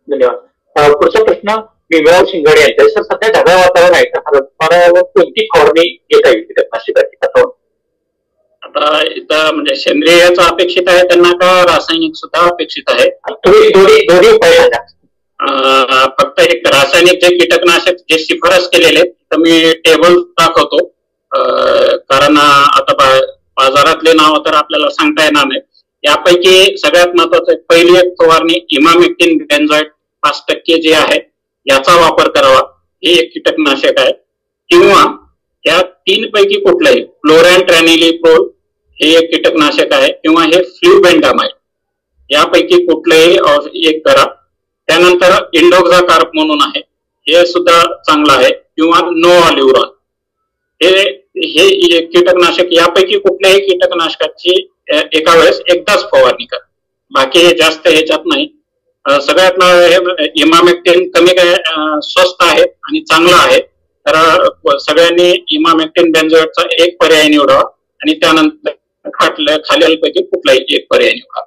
धन्यवाद. पुढचा प्रश्न भीमराव शिंगाडे यांचा. सर, सध्या ढगाळ वातावरण आहे तर हरभऱ्यावर कोणती फवारणी घेता येईल कीटकनाशकाची? आता इथं म्हणजे सेंद्रियच अपेक्षित आहे त्यांना का रासायनिक सुद्धा अपेक्षित आहे? तुम्ही दोन्ही उपाय सांगा. फक्त एक रासायनिक जे कीटकनाशक जे शिफारस केलेले तर मी टेबल दाखवतो, कारण आता बाजारातले नाव तर आपल्याला सांगता येणार नाही. यापैकी सगळ्यात महत्वाचं पहिली एक फवारणी इमामेक्टिन बेंझोएट 5% जे आहे याचा वापर करावा, हे एक कीटकनाशक आहे. किंवा या 3 पैकी कुठलंही फ्लोरॅनट्रॅनिलिप्रोल हे एक कीटकनाशक आहे, किंवा हे फ्ल्युबेंडामाइड यापैकी कुठलंही एक करा. त्यानंतर इंडोक्साकार्प म्हणून आहे, हे सुद्धा चांगलं आहे, किंवा नोआल्युरॉन हे कीटकनाशक. यापैकी कुठल्याही कीटकनाशकाची एका वेळेस एकदाच फवारणी करा, बाकी हे जास्त ह्याच्यात नाही. सगळ्यात हे इमामेक्टिन कमी स्वस्त आहे आणि चांगलं आहे, तर सगळ्यांनी इमामेक्टिन बेंझोएटचा एक पर्याय निवडावा आणि त्यानंतर खालीलपैकी कुठलाही एक पर्याय निवडावा.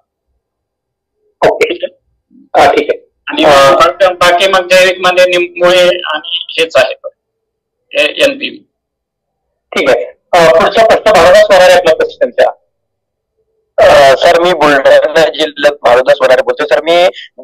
ओके, ठीक आहे. आणि बाकी मग जैविक मध्ये निंबोळे आणि हेच आहे NPV. ठीक आहे. पुढचा प्रश्न भारत सोनारे आपला प्रश्नांचा. सर मी बुलढाणा जिल्ह्यात मारुदास वडारे बोलतोय सर. मी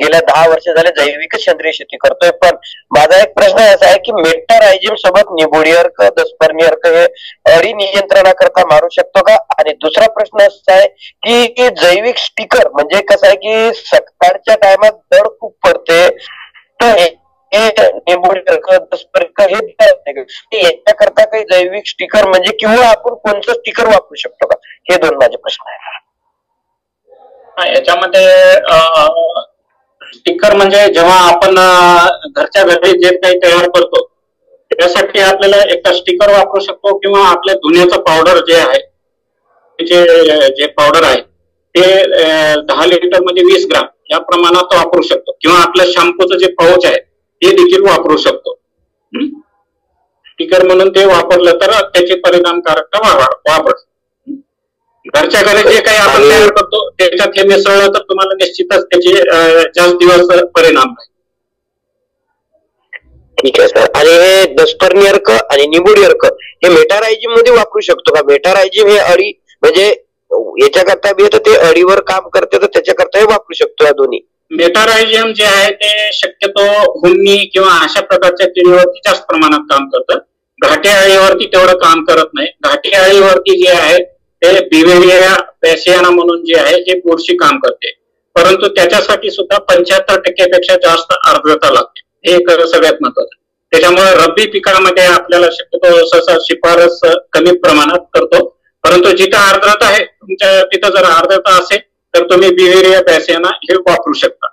गेल्या 10 वर्ष झाले जैविक सेंद्रिय शेती करतोय. पण माझा एक प्रश्न असा आहे की मेटारायझियम सोबत निबोडी अर्क, दसपर्णी अर्क हे अळी नियंत्रणाकरता मारू शकतो का? आणि दुसरा प्रश्न असा आहे की जैविक स्टिकर म्हणजे कसं आहे की सकाळच्या टायमात दड खूप पडते, तर निबोडी अर्क, दसपर्णी हे याच्याकरता काही जैविक स्टिकर म्हणजे किंवा आपण कोणतं स्टिकर वापरू शकतो का? हे 2 माझे प्रश्न आहेत. याच्यामध्ये स्टिकर म्हणजे जेव्हा आपण घरच्या घरी जे काही तयार करतो त्यासाठी आपल्याला एक स्टिकर वापरू शकतो, किंवा आपल्या धुण्याचं पावडर जे आहे, जे पावडर आहे ते 10 लिटर मध्ये 20 ग्राम या प्रमाणात वापरू शकतो, किंवा आपल्या शॅम्पूचं जे पाऊच आहे ते देखील वापरू शकतो. स्टिकर म्हणून ते वापरलं तर त्याची परिणामकारकता वाढते. घरच्या घरी जे काही आपण तयार करतो त्याच्यात हे मिसळलं तर तुम्हाला निश्चितच त्याचे जास्त दिवस परिणाम आहे. ठीक आहे सर. आणि हे दसपर्णी अर्क आणि निबोडी अर्क हे मेटारायझियम मध्ये वापरू शकतो का? मेटारायझियम हे अळी म्हणजे याच्याकरता बी येतं, ते अळीवर काम करते, तर त्याच्याकरता हे वापरू शकतो या दोन्ही. मेटारायझियम जे आहे ते शक्यतो हुन्नी किंवा अशा प्रकारच्या किडीवरती जास्त प्रमाणात काम करतं. घाटे अळीवरती तेवढं काम करत नाही. घाटे अळीवरती जे आहे ते बिव्हेरिया पॅसियाना म्हणून जे आहे हे बुरशी काम करते, परंतु त्याच्यासाठी सुद्धा 75% पेक्षा जास्त आर्द्रता लागते. हे एक सगळ्यात महत्वाचं. त्याच्यामुळे रब्बी पिकामध्ये आपल्याला शक्यतो सहसा शिफारस कमी प्रमाणात करतो, परंतु जिथं आर्द्रता आहे तुमच्या तिथं जर आर्द्रता असेल तर तुम्ही बिव्हेरिया पॅसियाना हे वापरू शकता.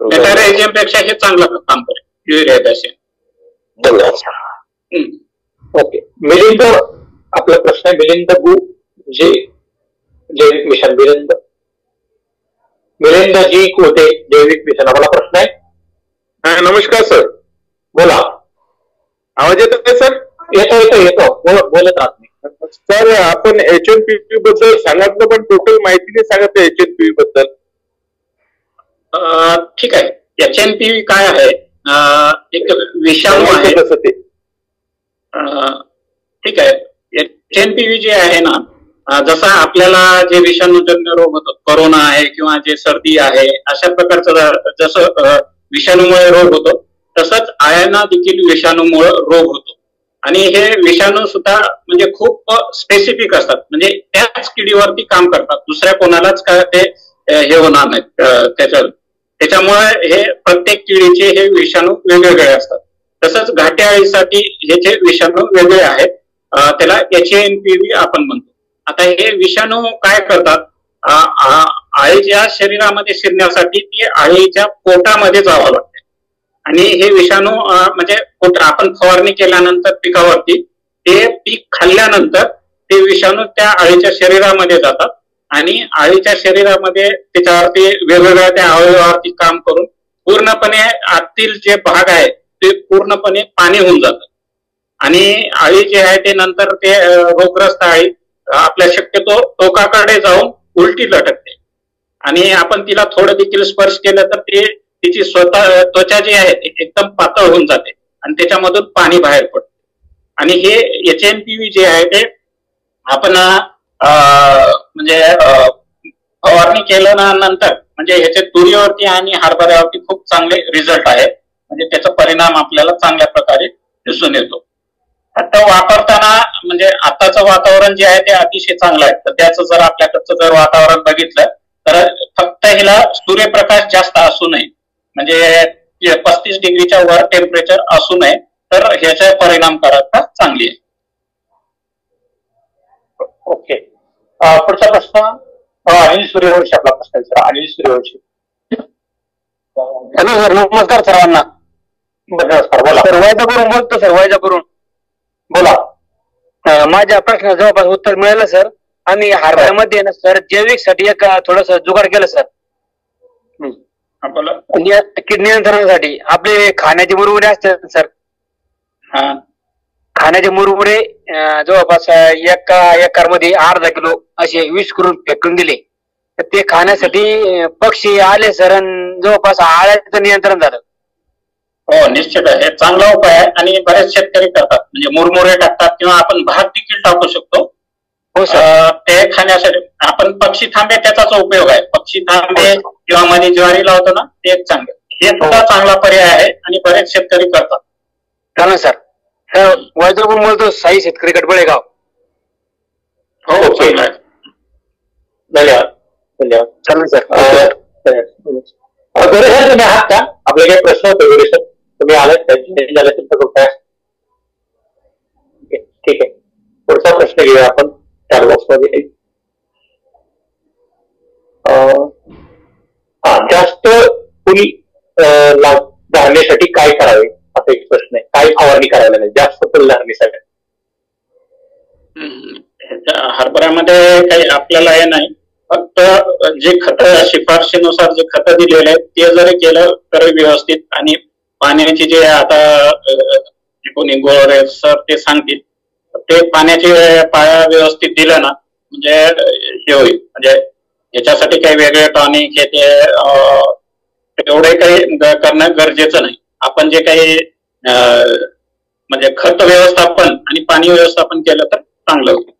मेटारायझियम पेक्षा हे चांगलं काम करेल बिव्हेरिया पॅसियाना. धन्यवाद. ओके. मिलिंद, आपला प्रश्न आहे. मिलिंद गु, जे जैविक मिशन. मिलिंद जी कोटे, जैविक मिशन. आपला प्रश्न आहे. नमस्कार सर. बोला. आवाज येतो का सर? येतो. बोलत राहत नाही सर. आपण HNPV बद्दल सांगितलं, पण टोटल माहिती नाही सांगितलं HNPV बद्दल. ठीक आहे. HNPV काय आहे? एक विषाणू आहे. ठीक आहे. HNPV जे आहे ना, जसा आपल्याला जे विषाणूजन्य रोग होतो, कोरोना आहे किंवा जे सर्दी आहे, अशा प्रकारचं जसं विषाणूमुळे रोग होतो तसंच आयांना देखील विषाणूमुळे रोग होतो. आणि हे विषाणू सुद्धा म्हणजे खूप स्पेसिफिक असतात, म्हणजे त्याच किडीवरती काम करतात, दुसऱ्या कोणालाच काय ते हे होणार नाहीत. त्याच्यामुळे हे प्रत्येक किडीचे हे विषाणू वेगवेगळे असतात. तसंच घाटे अळीसाठी ह्याचे विषाणू वेगळे आहेत. त्याला HNPV आपण म्हणतो. आता हे विषाणू काय करतात? आळीच्या शरीरामध्ये शिरण्यासाठी ती आळीच्या पोटामध्ये जावं लागते, आणि हे विषाणू म्हणजे आपण फवारणी केल्यानंतर पिकावरती ते पीक खाल्ल्यानंतर ते विषाणू त्या आळीच्या शरीरामध्ये जातात, आणि आळीच्या शरीरामध्ये त्याच्यावरती वेगवेगळ्या त्या अवयवावरती काम करून पूर्णपणे आतील जे भाग आहे ते पूर्णपणे पाणी होऊन जातं. आणि आळी जे आहे ते नंतर ते रोगग्रस्त आळी आपल्या शक्यतो टोकाकडे जाऊन उलटी लटकते, आणि आपण तिला थोडं देखील स्पर्श केलं तर ते तिची स्वतः त्वचा जी आहे एकदम पातळ होऊन जाते आणि त्याच्यामधून पाणी बाहेर पडते. आणि हे HNPV जे आहे ते आपण म्हणजे फवारणी केल्यानंतर म्हणजे ह्याचे तुरीवरती आणि हरभऱ्यावरती खूप चांगले रिझल्ट आहे, म्हणजे त्याचा परिणाम आपल्याला चांगल्या प्रकारे दिसून येतो. आता वापरताना म्हणजे आताचं वातावरण जे आहे ते अतिशय चांगलं आहे, तर त्याचं जर आपल्याकडचं जर वातावरण बघितलं तर फक्त हिला सूर्यप्रकाश जास्त असू नये, म्हणजे 35 डिग्रीच्या वर टेम्परेचर असू नये, तर ह्याचा परिणामकारकता चांगली आहे. ओके. पुढचा प्रश्न अनिल सूर्यवंशी. आपला प्रश्न आहे अनिल सूर्यवंशी. हॅलो सर, नमस्कार सर्वांना. नमस्कार. बोला. सर वायजापूरून बोलतो सर, वायजापूरून. बोला. माझ्या प्रश्नाचं जवळपास उत्तर मिळालं सर. आणि हरभऱ्यामध्ये ना सर जैविक साठी एक थोडस जुगाड केलं सर. कीड नियंत्रणासाठी आपले खाण्याचे मुरमुरे असतात सर. खाण्याचे मुरमुरे जवळपास एका एकरमध्ये अर्धा किलो असे 20 करून फेकून दिले, तर ते खाण्यासाठी पक्षी आले सर, आणि जवळपास आळ्याचं नियंत्रण झालं. हो, निश्चित आहे. चांगला उपाय आहे आणि बरेच शेतकरी करतात, म्हणजे मुरमुरे टाकतात किंवा आपण भात देखील टाकू शकतो. हो सर. ते खाण्यासाठी आपण पक्षी थांबे त्याचाच उपयोग आहे. पक्षी थांबे किंवा मध्ये ज्वारी लावतो ना, ते एक चांगलं, हे सुद्धा चांगला पर्याय आहे आणि बरेच शेतकरी करतात. चालेल सर. वैद्यपूर बोलतो, साई शेतकरी गडबळेगाव. हो चांगलं आहे. धन्यवाद धन्यवाद. चालेल सर. गोरे सर तुम्ही आहात का? आपले काही प्रश्न होते गोरे सर, तुम्ही आलात झालं तुमचं? ठीक आहे, पुढचा प्रश्न घेऊया आपण चार बॉक्समध्ये. जास्त फुल धरण्यासाठी काय करावे असा एक प्रश्न आहे. काय फवारणी करायला नाही जास्त फुल धरण्यासाठी? हरभऱ्यामध्ये काही आपल्याला हे नाही, फक्त जे खत शिफारशीनुसार जे खत दिलेले आहेत ते जरी केलं तर व्यवस्थित, आणि पाण्याची जे आता कोणी गोरे सर ते सांगतील ते पाण्याची पाया व्यवस्थित दिलं ना म्हणजे हे होईल. म्हणजे याच्यासाठी काही वेगळे टॉनिक हे ते एवढे काही करणं गरजेचं नाही. आपण जे काही म्हणजे खत व्यवस्थापन आणि पाणी व्यवस्थापन केलं तर चांगलं होईल.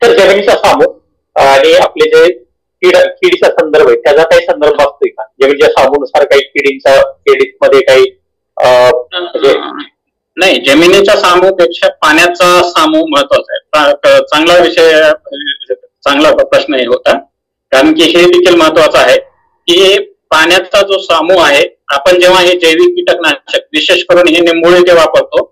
तर जमिनीचा सामू आणि आपले जे किडीचा संदर्भ आहे त्याचा काही संदर्भ असतोय का? जमिनीच्या सामूनुसार काही किडीमध्ये काही नाही, जमिनीच्या सामूपेक्षा पाण्याचा सामू महत्वाचा आहे. चांगला विषय, चांगला प्रश्न हे होता, कारण की हे देखील महत्वाचं आहे की पाण्याचा जो सामू आहे, आपण जेव्हा हे जैविक कीटकनाशक विशेष करून हे निंबोळी जे वापरतो,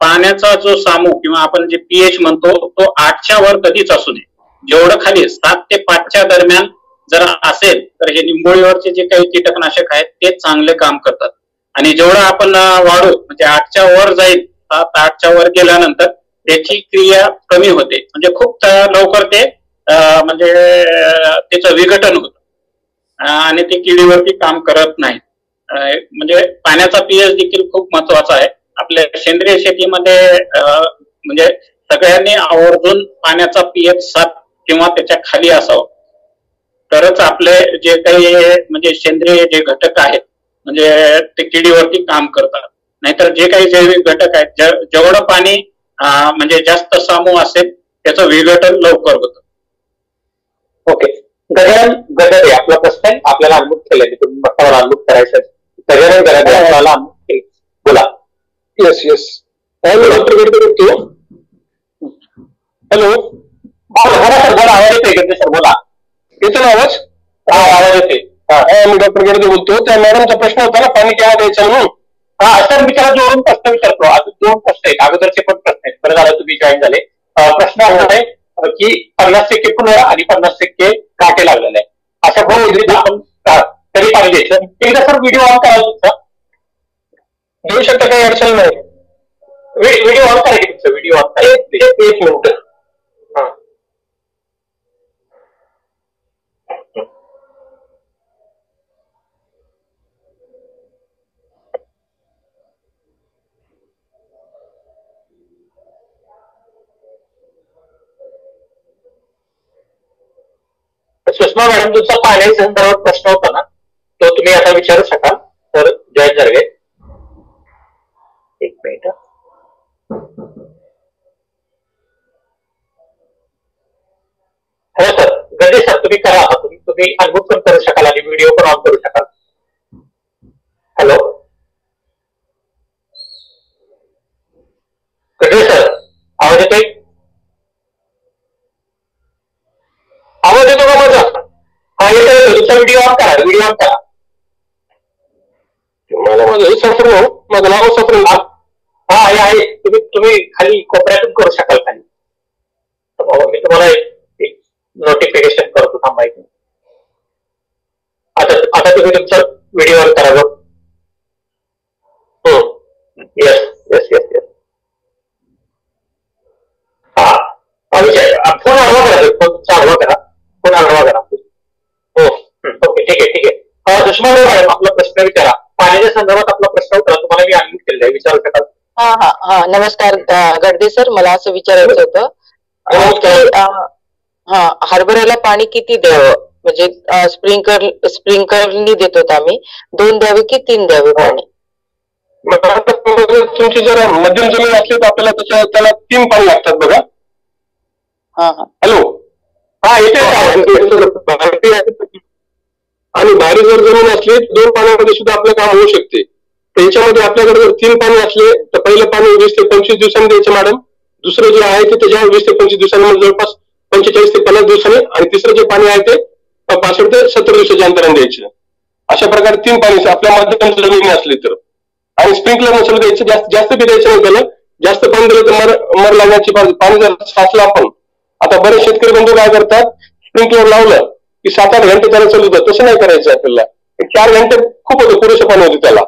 पाण्याचा जो सामू किंवा आपण जे पीएच म्हणतो तो 8च्या वर कधीच असू नये. जेवढं खाली 7 ते 5च्या दरम्यान जर असेल तर हे निंबोळीवरचे जे काही कीटकनाशक आहेत ते चांगले काम करतात. आणि जेवढं आपण वाढू म्हणजे 8च्या वर जाईल, 7-8च्या वर गेल्यानंतर त्याची क्रिया कमी होते, म्हणजे खूप लवकर ते म्हणजे त्याचं विघटन होतं आणि ते किडीवरती काम करत नाही. म्हणजे पाण्याचा पीएच देखील खूप महत्वाचा आहे. आपल्या सेंद्रिय शेतीमध्ये म्हणजे सगळ्यांनी आवर्जून पाण्याचा पीएच 7 किंवा त्याच्या खाली असावं, तरच आपले जे काही म्हणजे सेंद्रिय जे घटक आहेत म्हणजे ते किडीवरती काम करतात. नाहीतर जे काही जैविक घटक आहेत, जेवढं पाणी म्हणजे जास्त सामू असेल त्याचं विघटन लवकर होतं. ओके, गजानन गडदे आपला प्रश्न आहे, आपल्याला अनमुक्त केलं, तुम्ही मला अनमुक्त करायचं. गजानन गडदे आपल्याला अनमुक्त केलं, बोला. Yes yes. डॉक्टर गडदे बोलतो. हॅलो, बोला. आवाज येतोय गडदे सर? बोला. येतो ना आवाज? हा, आवाज येतोय. मी डॉक्टर गडदे बोलतो. त्या मॅडमचा प्रश्न होता ना, पाणी केव्हा द्यायचं म्हणून. सर मी त्याला जोडून प्रश्न विचारतो. अजून 2 प्रश्न आहेत, अगोदरचे पण प्रश्न आहेत. बरं झालं तुम्ही जॉईन झाले. प्रश्न असा आहे की 50% फुलं आणि 50% काटे लागलेले आहे, अशा भाऊ आपण तरी पाणी द्यायचं. एकदा सर व्हिडिओ ऑन करा तुमचा. देऊ शकता, काही अडचण नाही. व्हिडिओ ऑन करा की तुमचा, व्हिडिओ ऑन करा. 1 मिनिट. सुषमा मॅडम, तुमचा पाण्याच्या संदर्भात प्रश्न होता ना, तो तुम्ही आता विचारू शकाल. तर जॉईन झाले. 1 मिनिट. हॅलो सर, गडे सर तुम्ही करा. तुम्ही अनम्यूट पण करू शकाल आणि व्हिडिओ पण ऑन करू शकाल. हॅलो गडे सर, आवाज येतोय? आवाज येतो का माझा? हा येतो. तुमचा व्हिडिओ ऑन करा, व्हिडिओ ऑन करा. मला माझं सफर, माझं नाव सफर. हा आहे. तुम्ही खाली कोपऱ्यातून करू शकाल खाली. मी तुम्हाला एक नोटिफिकेशन करतो, थांबायचं. आता तुम्ही तुमचा व्हिडिओ ऑन करा बघ. Yes yes yes yes. हा, फोन आडवा करा, फोन तुमचा आडवा करा, फोन आडवा करा. हो, ओके, ठीक आहे ठीक आहे. सुषमा मॅडम आपला प्रश्न विचारा. पाण्याच्या संदर्भात आपला प्रश्न होता, तुम्हाला मी अनम्यूट केलेला आहे, विचारू शकाल. हा नमस्कार गडदे सर, मला असं विचारायचं होतं हरभऱ्याला पाणी किती द्यावं? म्हणजे स्प्रिंकलनी देतो आम्ही, 2 द्यावे की 3 द्यावे पाणी? तुमची जर मध्यम जमीन असली तर आपल्याला त्याला 3 पाणी लागतात बघा. हा हा हॅलो, हा येते. आणि भारी जर जमीन असली 2 पाण्यामध्ये सुद्धा आपलं काम होऊ शकते. त्याच्यामध्ये आपल्याकडे जर 3 पाणी असले तर पहिलं पाणी 20 ते 25 दिवसांनी द्यायचं मॅडम. दुसरं जे आहे ते त्याच्यावर 20 ते 25 दिवसांमध्ये जवळपास 45 ते 50 दिवसांनी, आणि तिसरं जे पाणी आहे ते 65 ते 70 दिवसाच्या अंतराने द्यायचं. अशा प्रकारे 3 पाणी आपल्या मध्यम जमीन असली तर. आणि स्प्रिंकलर नसेल द्यायचं, जास्त बी द्यायचं नाही त्याला. जास्त पाणी दिलं तर मर लागण्याची पाणी जर साचलं आपण. आता बरेच शेतकरी बंधू काय करतात, स्प्रिंकलर लावलं की 7-8 घंटे त्याला चालू होतं. तसं नाही करायचं आपल्याला. 4 घंटे खूप होतं, पुरेसं पाणी होतं त्याला.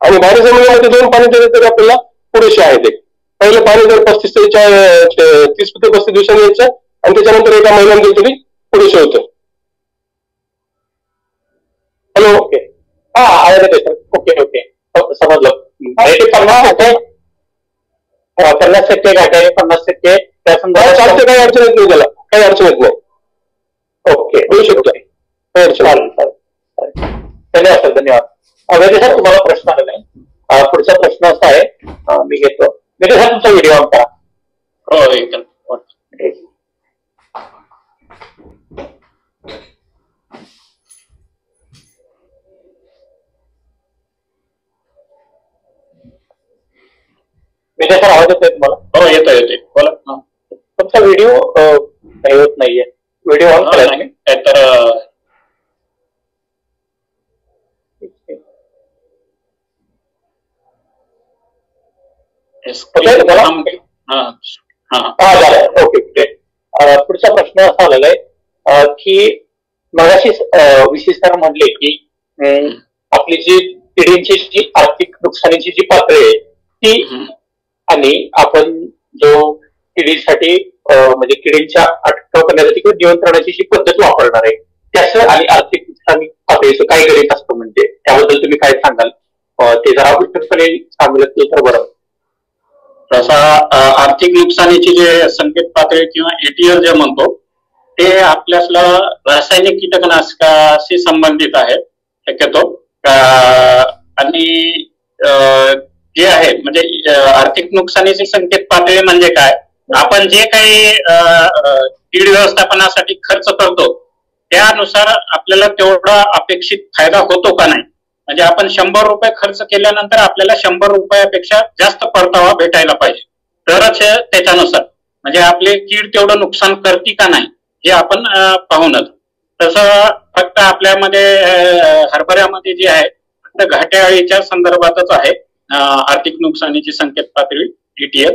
आणि भारी जमिनीमध्ये 2 पाणी दिले तरी आपल्याला पुरेसे आहे ते. पहिलं पाणी जर 30 ते 35 दिवसांनी यायचं, आणि त्याच्यानंतर एका महिन्याने दिलं तरी पुरेसे होतं. Hello, okay. हा आहे सर. ओके ओके, समजलं. 50% घाटे आणि 50% त्या संदर्भात चालते, काही अडचण येत नाही त्याला, काही अडचण येत नाही. ओके, होऊ शकतो. चालेल. धन्यवाद सर, धन्यवाद. वैद्य सर, तुम्हाला प्रश्न आलेला आहे. पुढचा प्रश्न असा आहे, मी घेतो. वैद्य सर, तुमचा व्हिडिओ ऑन करा. हो, एकदम. वैद्य सर, आवाज येतोय तुम्हाला? हो, येतोय. बोला. तुमचा व्हिडिओ काही होत नाहीये. व्हिडिओ ऑन करा. तर ओके. पुढचा प्रश्न असा आलेला आहे की मगाशी विशेष म्हणले की आपली जी पिढींची जी आर्थिक नुकसानीची जी पातळी आहे ती, आणि आपण जो किडीसाठी म्हणजे किडींच्या अटकाव करण्यासाठी किंवा नियंत्रणाची जी पद्धत वापरणार आहे त्याचं आणि आर्थिक नुकसान पातळीचं काय गणित असतं, म्हणजे त्याबद्दल तुम्ही काय सांगाल? ते जरा विस्तृतपणे सांगितलं तर बरं. तसा आर्थिक नुकसानीची जे संकेत पातळी किंवा एटीएल जे म्हणतो ते आपल्याला रासायनिक कीटकनाशकाशी संबंधित आहे शक्यतो. आणि जे आहे म्हणजे आर्थिक नुकसानीची संकेत पातळी म्हणजे काय, आपण जे काही कीड व्यवस्थापनासाठी खर्च करतो त्यानुसार आपल्याला तेवढा अपेक्षित फायदा होतो का नाही. म्हणजे आपण 100 रुपये खर्च केल्यानंतर आपल्याला 100 रुपयापेक्षा जास्त परतावा भेटायला पाहिजे, तरच त्याच्यानुसार म्हणजे आपले कीड तेवढं नुकसान करते का नाही हे आपण पाहूनच. तसं फक्त आपल्यामध्ये हरभऱ्यामध्ये जे आहे फक्त घाटे अळीच्या संदर्भातच आहे आर्थिक नुकसानीची संकेत पातळी ETL,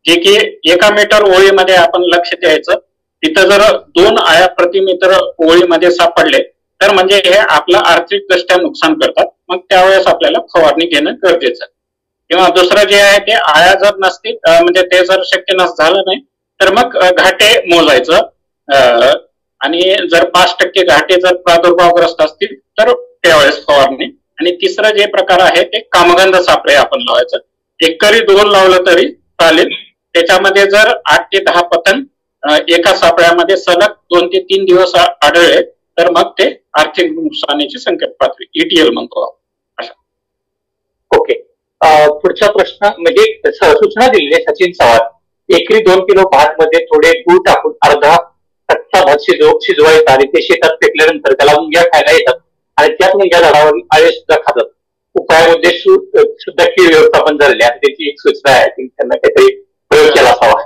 जे की 1 मीटर ओळीमध्ये आपण लक्ष द्यायचं. तिथं जर 2 आळ्या प्रति मीटर ओळीमध्ये सापडले तर म्हणजे हे आपलं आर्थिकदृष्ट्या नुकसान करतात. मग त्यावेळेस आपल्याला फवारणी घेणं गरजेचं. किंवा दुसरं जे आहे ते आळ्या जर नसतील म्हणजे ते जर शक्य झालं नाही तर मग घाटे मोजायचं. आणि जर 5% घाटे जर प्रादुर्भावग्रस्त असतील तर त्यावेळेस फवारणी. आणि तिसरं जे प्रकार आहे ते कामगंध सापळे आपण लावायचं. एकरी 2 लावलं तरी चालेल. त्याच्यामध्ये जर 8 ते 10 पतन एका सापळ्यामध्ये सलग 2 ते 3 दिवस आढळले तर मग ते आर्थिक नुकसानीची संकेत पातळी ETL म्हणतो. ओके. पुढचा प्रश्न म्हणजे सूचना दिलेली आहे सचिन चव्हाण, एकरी 2 किलो भात मध्ये थोडे गूळ टाकून अर्धा कच्चा भात शिजवायचा आणि ते शेतात फेकल्यानंतर त्याला मुंग्या खायला येतात आणि त्याच मुंग्या झाडावर आळे सुद्धा खातात. उपायामध्ये सुद्धा कीड व्यवस्थापन झालेले आहे, त्याची एक सूचना आहे. त्यांना काहीतरी प्रयोग केला असावा.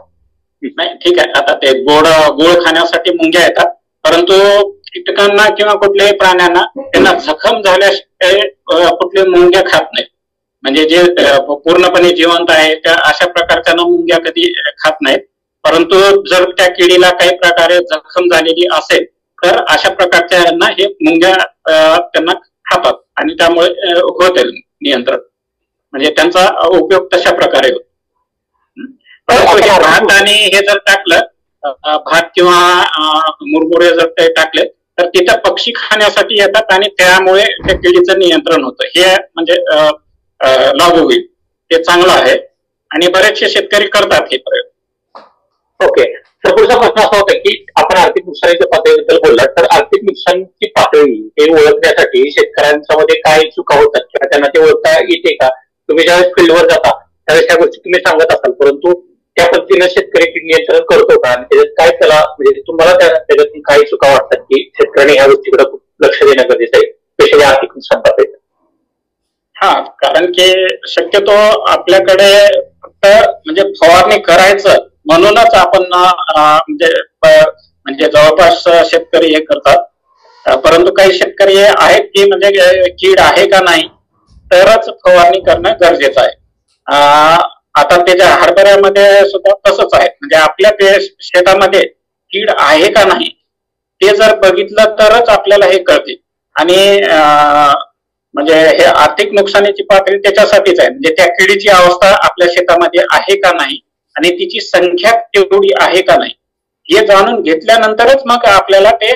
नाही, ठीक आहे. आता ते गोळ खाण्यासाठी मुंग्या येतात, परंतु कीटकांना किंवा कुठल्याही प्राण्यांना त्यांना जखम झाल्याशिवाय कुठले मुंग्या खात नाहीत. म्हणजे जे पूर्णपणे जिवंत आहे त्या अशा प्रकारच्या मुंग्या कधी खात नाहीत. परंतु जर त्या किडीला काही प्रकारे जखम झालेली असेल तर अशा प्रकारच्या हे मुंग्या त्यांना खातात आणि त्यामुळे होते नियंत्रण. म्हणजे त्यांचा उपयोग तशा प्रकारे होतो. भात आणि हे जर टाकलं, भात किंवा मुरमुरे जर ते टाकले तर तिथं पक्षी खाण्यासाठी येतात आणि त्यामुळे त्या किडीचं नियंत्रण होतं. हे म्हणजे लागू होईल, ते चांगलं आहे आणि बरेचसे शेतकरी करतात हे प्रयोग. ओके. तर पुढचा प्रश्न असा होता की आपण आर्थिक नुकसानीच्या पातळीबद्दल बोललात, तर आर्थिक नुकसानीची पातळी हे ओळखण्यासाठी शेतकऱ्यांच्या मध्ये काय चुका होतात किंवा त्यांना ते ओळखता येते का? तुम्ही ज्यावेळेस फील्डवर जाता त्यावेळेस त्या गोष्टी तुम्ही सांगत असाल, परंतु त्या पद्धतीनं शेतकरी कीड नियंत्रण करतो का आणि त्याच्यात काय त्याला म्हणजे तुम्हाला त्याच्यातून काही चुका वाटतात की शेतकऱ्यांनी ह्या गोष्टीकडे खूप लक्ष देणं गरजेचं आहे, स्पेशली आर्थिक नुकसान पाहता. हा, कारण की शक्यतो आपल्याकडे फक्त म्हणजे फवारणी करायचं म्हणूनच आपण म्हणजे जवळपास शेतकरी हे करतात. परंतु काही शेतकरी आहेत की म्हणजे कीड आहे का नाही तरच फवारणी करणं गरजेचं आहे. आता त्याच्या हरभऱ्यामध्ये सुद्धा तसंच आहे, म्हणजे आपल्या शेतामध्ये कीड आहे का नाही ते जर बघितलं तरच आपल्याला हे कळते. आणि म्हणजे हे आर्थिक नुकसानीची पातळी त्याच्यासाठीच आहे, म्हणजे त्या किडीची अवस्था आपल्या शेतामध्ये आहे का नाही आणि तिची संख्या तेवढी आहे का नाही हे जाणून घेतल्यानंतरच मग आपल्याला ते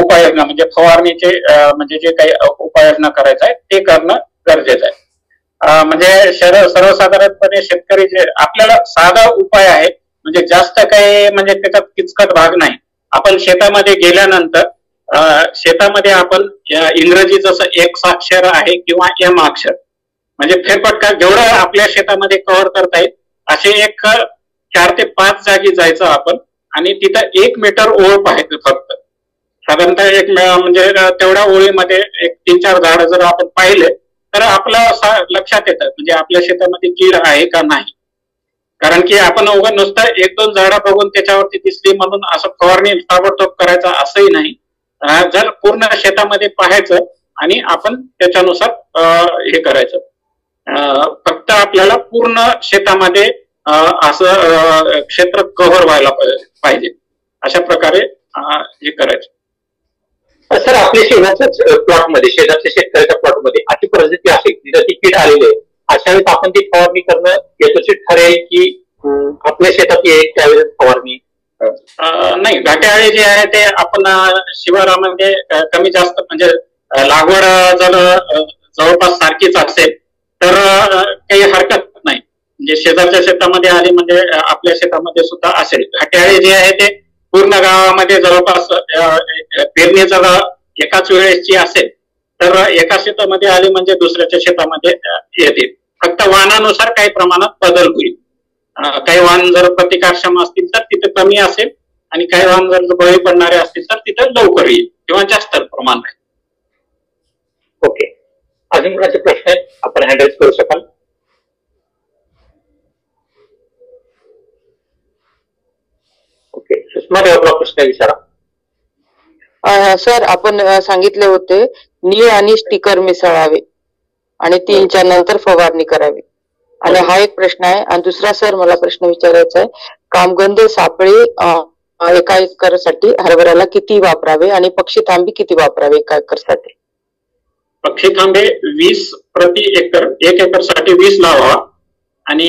उपाययोजना म्हणजे फवारणीचे म्हणजे जे काही उपाययोजना करायचं आहे ते करणं गरजेचं आहे. म्हणजे सर्वसाधारणपणे शेतकरी जे आपल्याला साधा उपाय आहे, म्हणजे जास्त काही म्हणजे त्याच्यात किचकट भाग नाही. आपण शेतामध्ये गेल्यानंतर शेतामध्ये आपण इंग्रजी जसं एक साक्षर आहे किंवा एम अक्षर म्हणजे फेरफटका जेवढं आपल्या शेतामध्ये कव्हर करता येईल असे एक 4 ते 5 जागी जायचं आपण आणि तिथं 1 मीटर ओळ पाहायचं फक्त. साधारणतः एक म्हणजे तेवढ्या ओळीमध्ये एक 3-4 झाडं जर आपण पाहिले तर आपलं लक्षात येतं म्हणजे आपल्या शेतामध्ये कीड आहे का नाही. कारण की आपण उगाच नुसतं 1-2 झाडं बघून त्याच्यावरती दिसली म्हणून असं फवारणी ताबडतोब करायचं असंही नाही. जर पूर्ण शेतामध्ये पाहायचं आणि आपण त्याच्यानुसार हे करायचं. फक्त आपल्याला पूर्ण शेतामध्ये असं क्षेत्र कव्हर व्हायला पाहिजे अशा प्रकारे हे करायचं. सर, आपल्या शेजारच्याच प्लॉटमध्ये शेजारच्या शेतकऱ्याच्या प्लॉटमध्ये अशी परिस्थिती असेल तिथं ती कीड आलेली आहे, अशा वेळेस आपण ती फवारणी करणं यशस्वी ठरेल की आपल्या शेतात येईल त्यावेळेस फवारणी? नाही, घाटेआळी जे आहे ते आपण शिवारामध्ये कमी जास्त म्हणजे लागवड जर जवळपास सारखीच असेल तर काही हरकत नाही. म्हणजे शेजारच्या शेतामध्ये आली म्हणजे आपल्या शेतामध्ये सुद्धा असेल. घाटेआळी जे आहे ते पूर्ण गावामध्ये जवळपास पेरणी जर एकाच वेळेसची असेल तर एका शेतामध्ये आली म्हणजे दुसऱ्याच्या शेतामध्ये येते. फक्त वाहनानुसार काही प्रमाणात बदल होईल. काही वाहन जर प्रतिकारक्षम असतील तर तिथे कमी असेल आणि काही वाहन जर बळी पडणारे असतील तर तिथे लवकर येईल किंवा जास्त प्रमाण राहील. ओके, अजून कोणाचे प्रश्न आहेत आपण हँडल करू शकाल? ओके, सुषमा देव आपला प्रश्न विचारा. सर, आपण सांगितले होते नीळ आणि स्टिकर मिसळावे आणि 3च्या नंतर फवारणी करावी. आणि हा एक प्रश्न आहे. आणि दुसरा सर मला प्रश्न विचारायचा आहे, कामगंध सापळे एका एकरसाठी हरभऱ्याला किती वापरावे आणि पक्षी थांबी किती वापरावे एका एकरसाठी? पक्षी थांबे 20 प्रति एकर, 1 एकरसाठी 20 लावा. आणि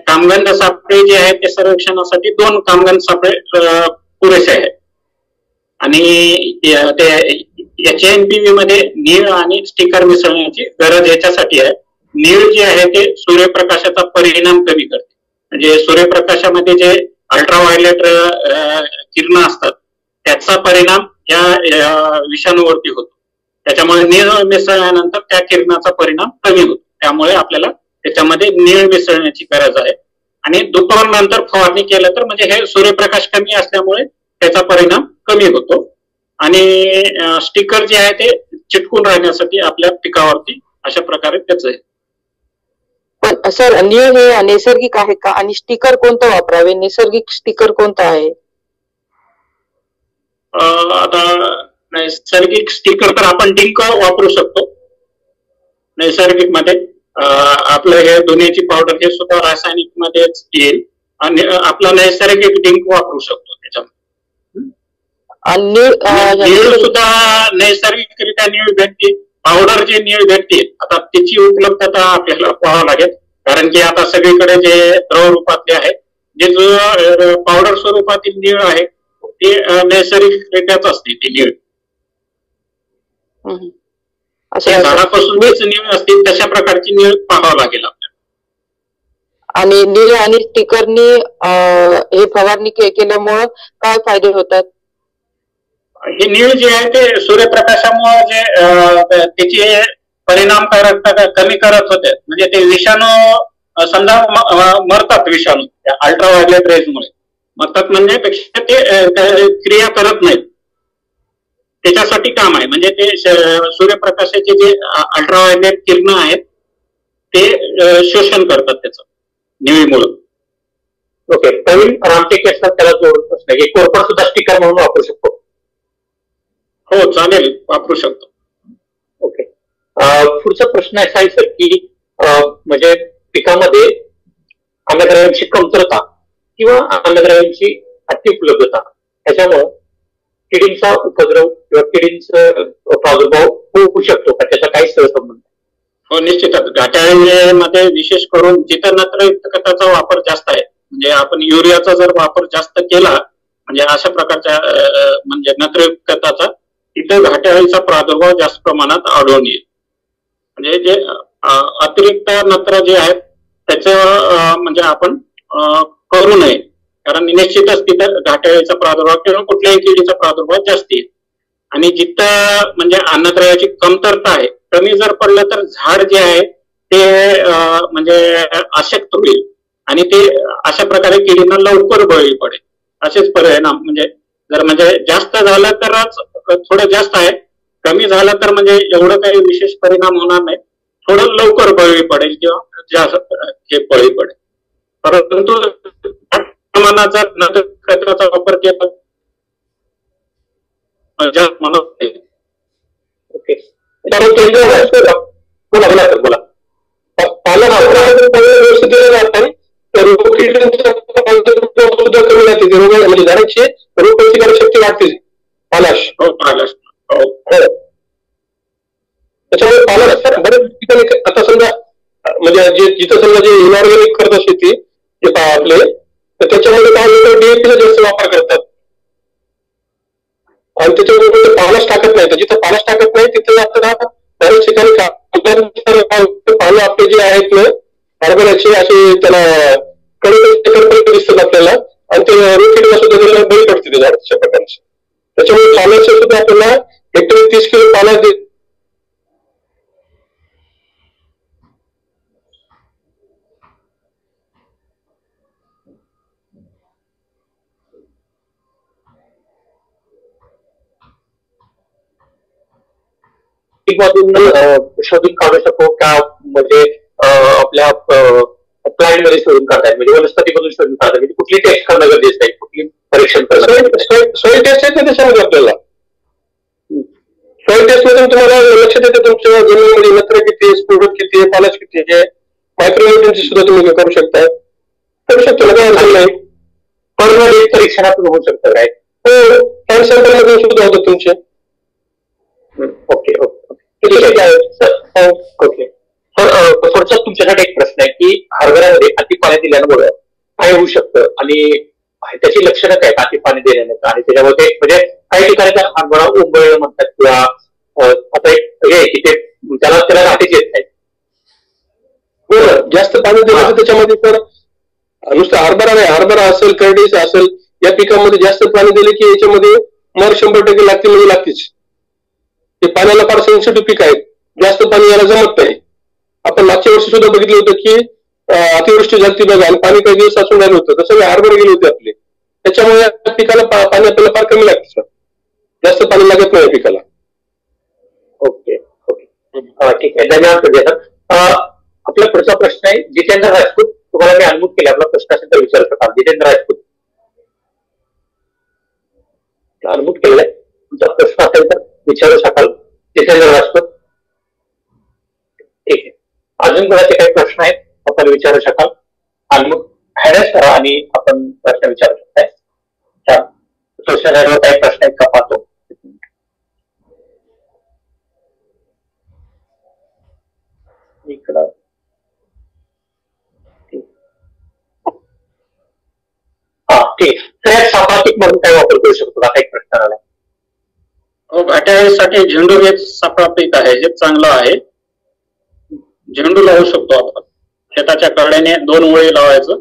कामगंध सापळे जे आहे ते सर्वेक्षणासाठी 2 कामगंध सापळे पुरेसे आहेत. आणि ते HNPV मध्ये नीळ आणि स्टिकर मिसळण्याची गरज याच्यासाठी आहे. नीळ जे आहे ते सूर्यप्रकाशाचा परिणाम कमी करते, म्हणजे सूर्यप्रकाशामध्ये जे अल्ट्राव्हायोलेट किरण असतात त्याचा परिणाम या विषाणूवरती होतो. त्याच्यामुळे नीळ मिसळल्यानंतर त्या किरणाचा परिणाम कमी होतो. त्यामुळे आपल्याला त्याच्यामध्ये नीळ मिसळण्याची गरज आहे. आणि दुपारनंतर फवारणी केलं तर म्हणजे हे सूर्यप्रकाश कमी असल्यामुळे त्याचा परिणाम कमी होतो. आणि स्टिकर जे आहे ते चिटकून राहण्यासाठी आपल्या पिकावरती अशा प्रकारे त्याच आहे. पण सर, नीळ हे नैसर्गिक आहे का आणि स्टिकर कोणतं वापरावे? नैसर्गिक स्टिकर कोणतं आहे? आता नैसर्गिक स्टिकर तर आपण डिंक वापरू शकतो. नैसर्गिक मध्ये आपलं हे धुण्याची पावडर हे सुद्धा रासायनिक मध्येच येईल आणि आपला नैसर्गिक डिंक वापरू शकतो त्याच्यामध्ये. नीळ सुद्धा नैसर्गिकरित्या नीळ भेटते. पावडर जे नीळ भेटते आता त्याची उपलब्धता आपल्याला पाहावं लागेल, कारण की आता सगळीकडे जे द्रव रूपातले आहे, जे जो पावडर स्वरूपातील नीळ आहे ते नैसर्गिकरित्याच असते ती नीळ. झाडापासूनच नीळ असते तशा प्रकारची नीळ पाहावं लागेल आपल्याला. आणि नीळ आणि स्टिकरनी हे फवारणी केल्यामुळं काय फायदे होतात? हे नीळ जे आहे ते सूर्यप्रकाशामुळे जे त्याची परिणामकारकता कमी करत होते, म्हणजे ते विषाणू समजा मरतात विषाणू त्या अल्ट्राव्हायलेट रेजमुळे. मरतात म्हणजे पेक्षा ते क्रिया करत नाहीत, त्याच्यासाठी काम आहे. म्हणजे ते सूर्यप्रकाशाचे जे अल्ट्राव्हायलेट किरण आहेत ते शोषण करतात त्याचं निळीमुळं. ओके, प्रवीण रामटेके असतात त्याला जोडून प्रश्न आहे की कोरपड सुद्धा स्टिकर म्हणून वापरू शकतो? हो चालेल, वापरू शकतो. ओके, पुढचा प्रश्न असा आहे सर की म्हणजे पिकामध्ये अन्नद्रव्यांची कमतरता किंवा अन्नद्रव्यांची अति उपलब्धता ह्याच्यामुळं किडींचा उपद्रव किंवा किडींचा प्रादुर्भाव होऊ शकतो का? त्याचा काही सहसंबंध? हो निश्चितच. घाटाळीमध्ये विशेष करून जिथं नत्रयुक्त खताचा वापर जास्त आहे, म्हणजे आपण युरियाचा जर वापर जास्त केला म्हणजे अशा प्रकारच्या म्हणजे नत्रयुक्त खताचा, तिथं घाटाळीचा प्रादुर्भाव जास्त प्रमाणात आढळून येईल. म्हणजे जे अतिरिक्त नत्र जे आहेत त्याचं म्हणजे आपण करू नये, कारण निश्चितच तिथं घाटाळीचा प्रादुर्भाव किंवा कुठल्याही किडीचा प्रादुर्भाव जास्त येईल. आणि जिथं म्हणजे अन्नद्रव्याची कमतरता आहे, कमी जर पडलं तर झाड जे आहे ते म्हणजे अशक्त होईल आणि ते अशा प्रकारे किडींना लवकर बळी पडेल. असेच परिणाम म्हणजे जास्त झालं तरच थोडं जास्त आहे, कमी झालं तर म्हणजे एवढं काही विशेष परिणाम होणार नाही, थोडं लवकर बळी पडेल किंवा जास्त हे बळी पडेल. परंतु प्रमाणात जर नत्र खताचा वापर केला ओके, बोला. पालक व्यवस्थित दिलं जातं तर सुद्धा कमी राहते, म्हणजे झाडाची रोगप्रतिकारक शक्ती वाढते. पालाश त्याच्यामुळे पालाश बऱ्याच ठिकाणी आता समजा म्हणजे जिथं समजा जे इनऑर्गॅनिक करत शेती आपले, तर त्याच्यामध्ये काय होतं DAP चा जास्त वापर करतात आणि त्याच्यामुळे ते पालाश टाकत नाही. तर जिथं पालाश टाकत नाही तिथे आता बऱ्याच ठिकाणी पानं आपले जे आहेत ना हरभऱ्याचे असे त्याला कडे दिसतात आपल्याला आणि ते रोखीला सुद्धा त्याला बळी पडते ते झाड तशा प्रकारचे. त्याच्यामुळे पालाशे सुद्धा आपल्याला हेक्टरी 30 किलो पालाश देत. शोधून काढू शकतो का? म्हणजे आपल्या प्लांट मध्ये शोधून काढताय म्हणजे वनस्पतीमधून शोधून काढताय, म्हणजे कुठली टेस्ट करणं गरजेचं आहे, कुठली परीक्षण करणं? सॉइल टेस्ट आहे ते सांगतो आपल्याला. सॉइल टेस्ट मधून तुम्हाला लक्षात येते तुमच्या जमिनीमध्ये नत्र किती आहे, स्फोटक किती आहे, पालाश किती आहे, मायक्रोन्यूट्रियनची सुद्धा तुम्ही करू शकता ना, काय अडचण नाही. पर्मनंट परीक्षणातून होऊ शकतं काय? हो, प्लांट सॅम्पल मधून सुद्धा होतं तुमचे. ओके ओके सर, पुढचा तुमच्यासाठी एक प्रश्न आहे की हरभऱ्यामध्ये अति पाणी दिल्यामुळे काय होऊ शकतं आणि त्याची लक्षणं काय अति पाणी दिल्यानंतर? आणि त्याच्यामध्ये म्हणजे काही ठिकाणी त्या हरभरा उंबळ म्हणतात किंवा आता एक हे की ते त्याला गाठीच येत नाही. बरोबर, जास्त पाणी दिलं तर त्याच्यामध्ये तर नुसतं हरभरा नाही, हरभरा असेल करडीस असेल या पिकामध्ये जास्त पाणी दिले की याच्यामध्ये मर 100% लागते म्हणजे लागतेच. ते पाण्याला फार सेन्सिटिव्ह पीक आहे, जास्त पाणी याला जमत नाही. आपण मागच्या वर्षी सुद्धा बघितलं होतं की अतिवृष्टी झाली बघा आणि पाणी काही दिवस साचून राहिलं होतं, तसं हरभरे गेले होते आपले. त्याच्यामुळे या पिकाला पाणी आपल्याला फार कमी लागतं, जास्त पाणी लागत नाही या पिकाला. ओके ठीक आहे, धन्यवाद. आपला पुढचा प्रश्न आहे जितेंद्र राजपूत. तुम्हाला मी अनम्यूट केले, आपला प्रश्न असेल तर विचारू शकाल. जितेंद्र राजपूत अनम्यूट केलेला आहे, तुमचा प्रश्न असेल तर विचारू शकाल. जितेंद्र राजपूत ठीक आहे. अजून कोणाचे काही प्रश्न आहेत आपण विचारू शकाल. अनम्यूट हॅडच करा आणि आपण प्रश्न विचारू शकताय. सोशल मीडियावर काही प्रश्न आहेत का पाहतो. इकडं ठीक. तर सापातिक म्हणून काय वापर करू शकतो का? एक प्रश्न आला. घाट्यासाठी झेंडू हे सापळा पीक आहे, हे चांगलं आहे. झेंडू लावू शकतो आपण. शेताच्या कडेने 2 ओळी लावायचं.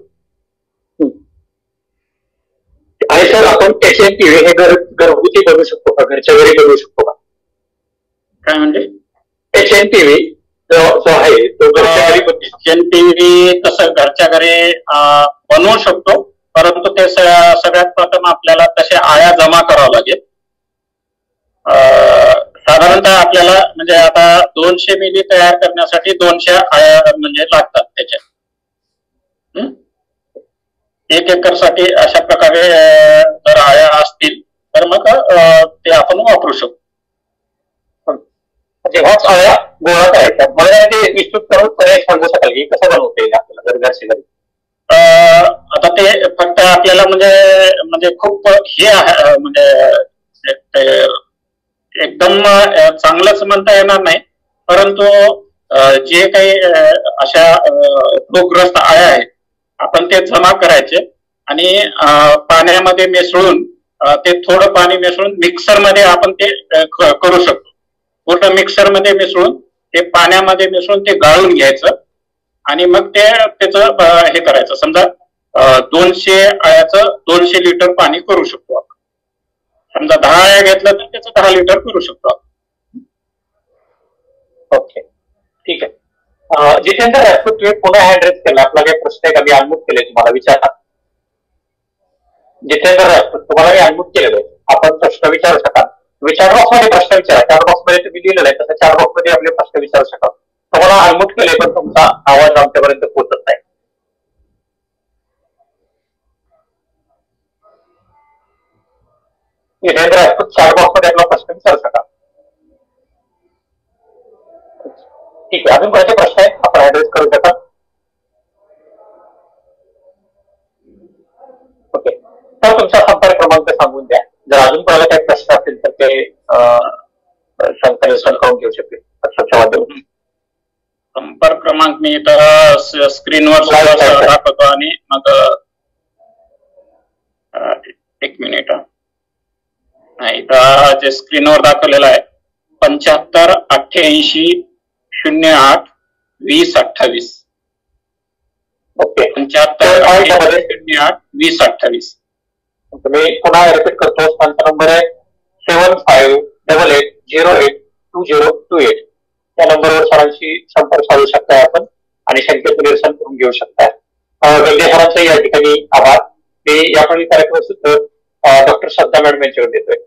आणि सर आपण HMPV हे घरगुती बनवू शकतो का? घरच्या घरी बनवू शकतो का? काय म्हणजे? HMPV जो आहे तो घरच्या घरी एचएन पीव्ही तसं घरच्या घरी बनवू शकतो, परंतु ते सगळ्यात प्रथम आपल्याला तसे आळ्या जमा करावं लागेल. साधारणतः आपल्याला म्हणजे आता 200 मिली तयार करण्यासाठी 200 आळ्या म्हणजे लागतात त्याच्या. 1 एकरसाठी अशा प्रकारे जर आळ्या असतील तर मग ते आपण वापरू शकतो. म्हणजे ह्याच आळ्या गोळा करायच्या. मला ते विस्तृत करून पर्याय सांगू शकाल की कसं बनवता येईल आपल्याला जर घरच्या घरी? आता ते फक्त आपल्याला म्हणजे खूप हे आहे, म्हणजे एकदम चांगलंच म्हणता येणार नाही, परंतु जे काही अशा रोगग्रस्त आळ्या आहेत आपण ते जमा करायचे आणि पाण्यामध्ये मिसळून ते थोडं पाणी मिसळून मिक्सरमध्ये आपण ते करू शकतो. पूर्ण मिक्सरमध्ये मिसळून ते पाण्यामध्ये मिसळून ते गाळून घ्यायचं आणि मग ते त्याचं हे करायचं. समजा 200 आळ्याचं 200 लिटर पाणी करू शकतो आपण. समजा 10 आळ्या घेतलं तर त्याचं 10 लिटर करू शकतो आपण. ओके, ठीक आहे. जितेंद्र राजपूत, तुम्ही पुन्हा हँड रेज केला. आपला काही प्रश्न आहे का? मी अनम्यूट केले, तुम्हाला विचारा. जितेंद्र राजपूत, तुम्हाला मी अनम्यूट केलेलं आहे, आपण प्रश्न विचारू शकाल. चॅट बॉक्स मध्ये प्रश्न विचारा. चॅट बॉक्स मध्ये तुम्ही लिहिलेलं आहे तसं चॅट बॉक्स मध्ये आपले प्रश्न विचारू शकाल. तुम्हाला अनम्यूट केले पण तुमचा आवाज आमच्यापर्यंत पोहोचत नाही. जितेंद्र राजपूत, चॅट बॉक्स मध्ये आपला प्रश्न विचारू शकाल. ठीक आहे, अजून कोणाचे प्रश्न आहेत आपण ऍड्रेस करू शकाल? ओके, तर तुमचा संपर्क क्रमांक सांगून द्या. जर अजून कोणाला काही प्रश्न असतील तर ते संकलन करून घेऊ शकतील. संपर्क क्रमांक मी इथं स्क्रीनवर दाखवतो आणि मग 1 मिनिट. इथं जे स्क्रीनवर दाखवलेलं आहे 75 88 08 20 28. ओके, 75 88 08 20 28. मी पुन्हा रिपीट करतो. त्यांचा नंबर आहे 7588082028. या नंबरवर सरांशी संपर्क साधू शकताय आपण आणि शंकेचं निरसन करून घेऊ शकताय. वैद्य सरांचा या ठिकाणी आभार. मी यापुढील कार्यक्रम डॉक्टर श्रद्धा मॅडम यांच्याकडे देतोय.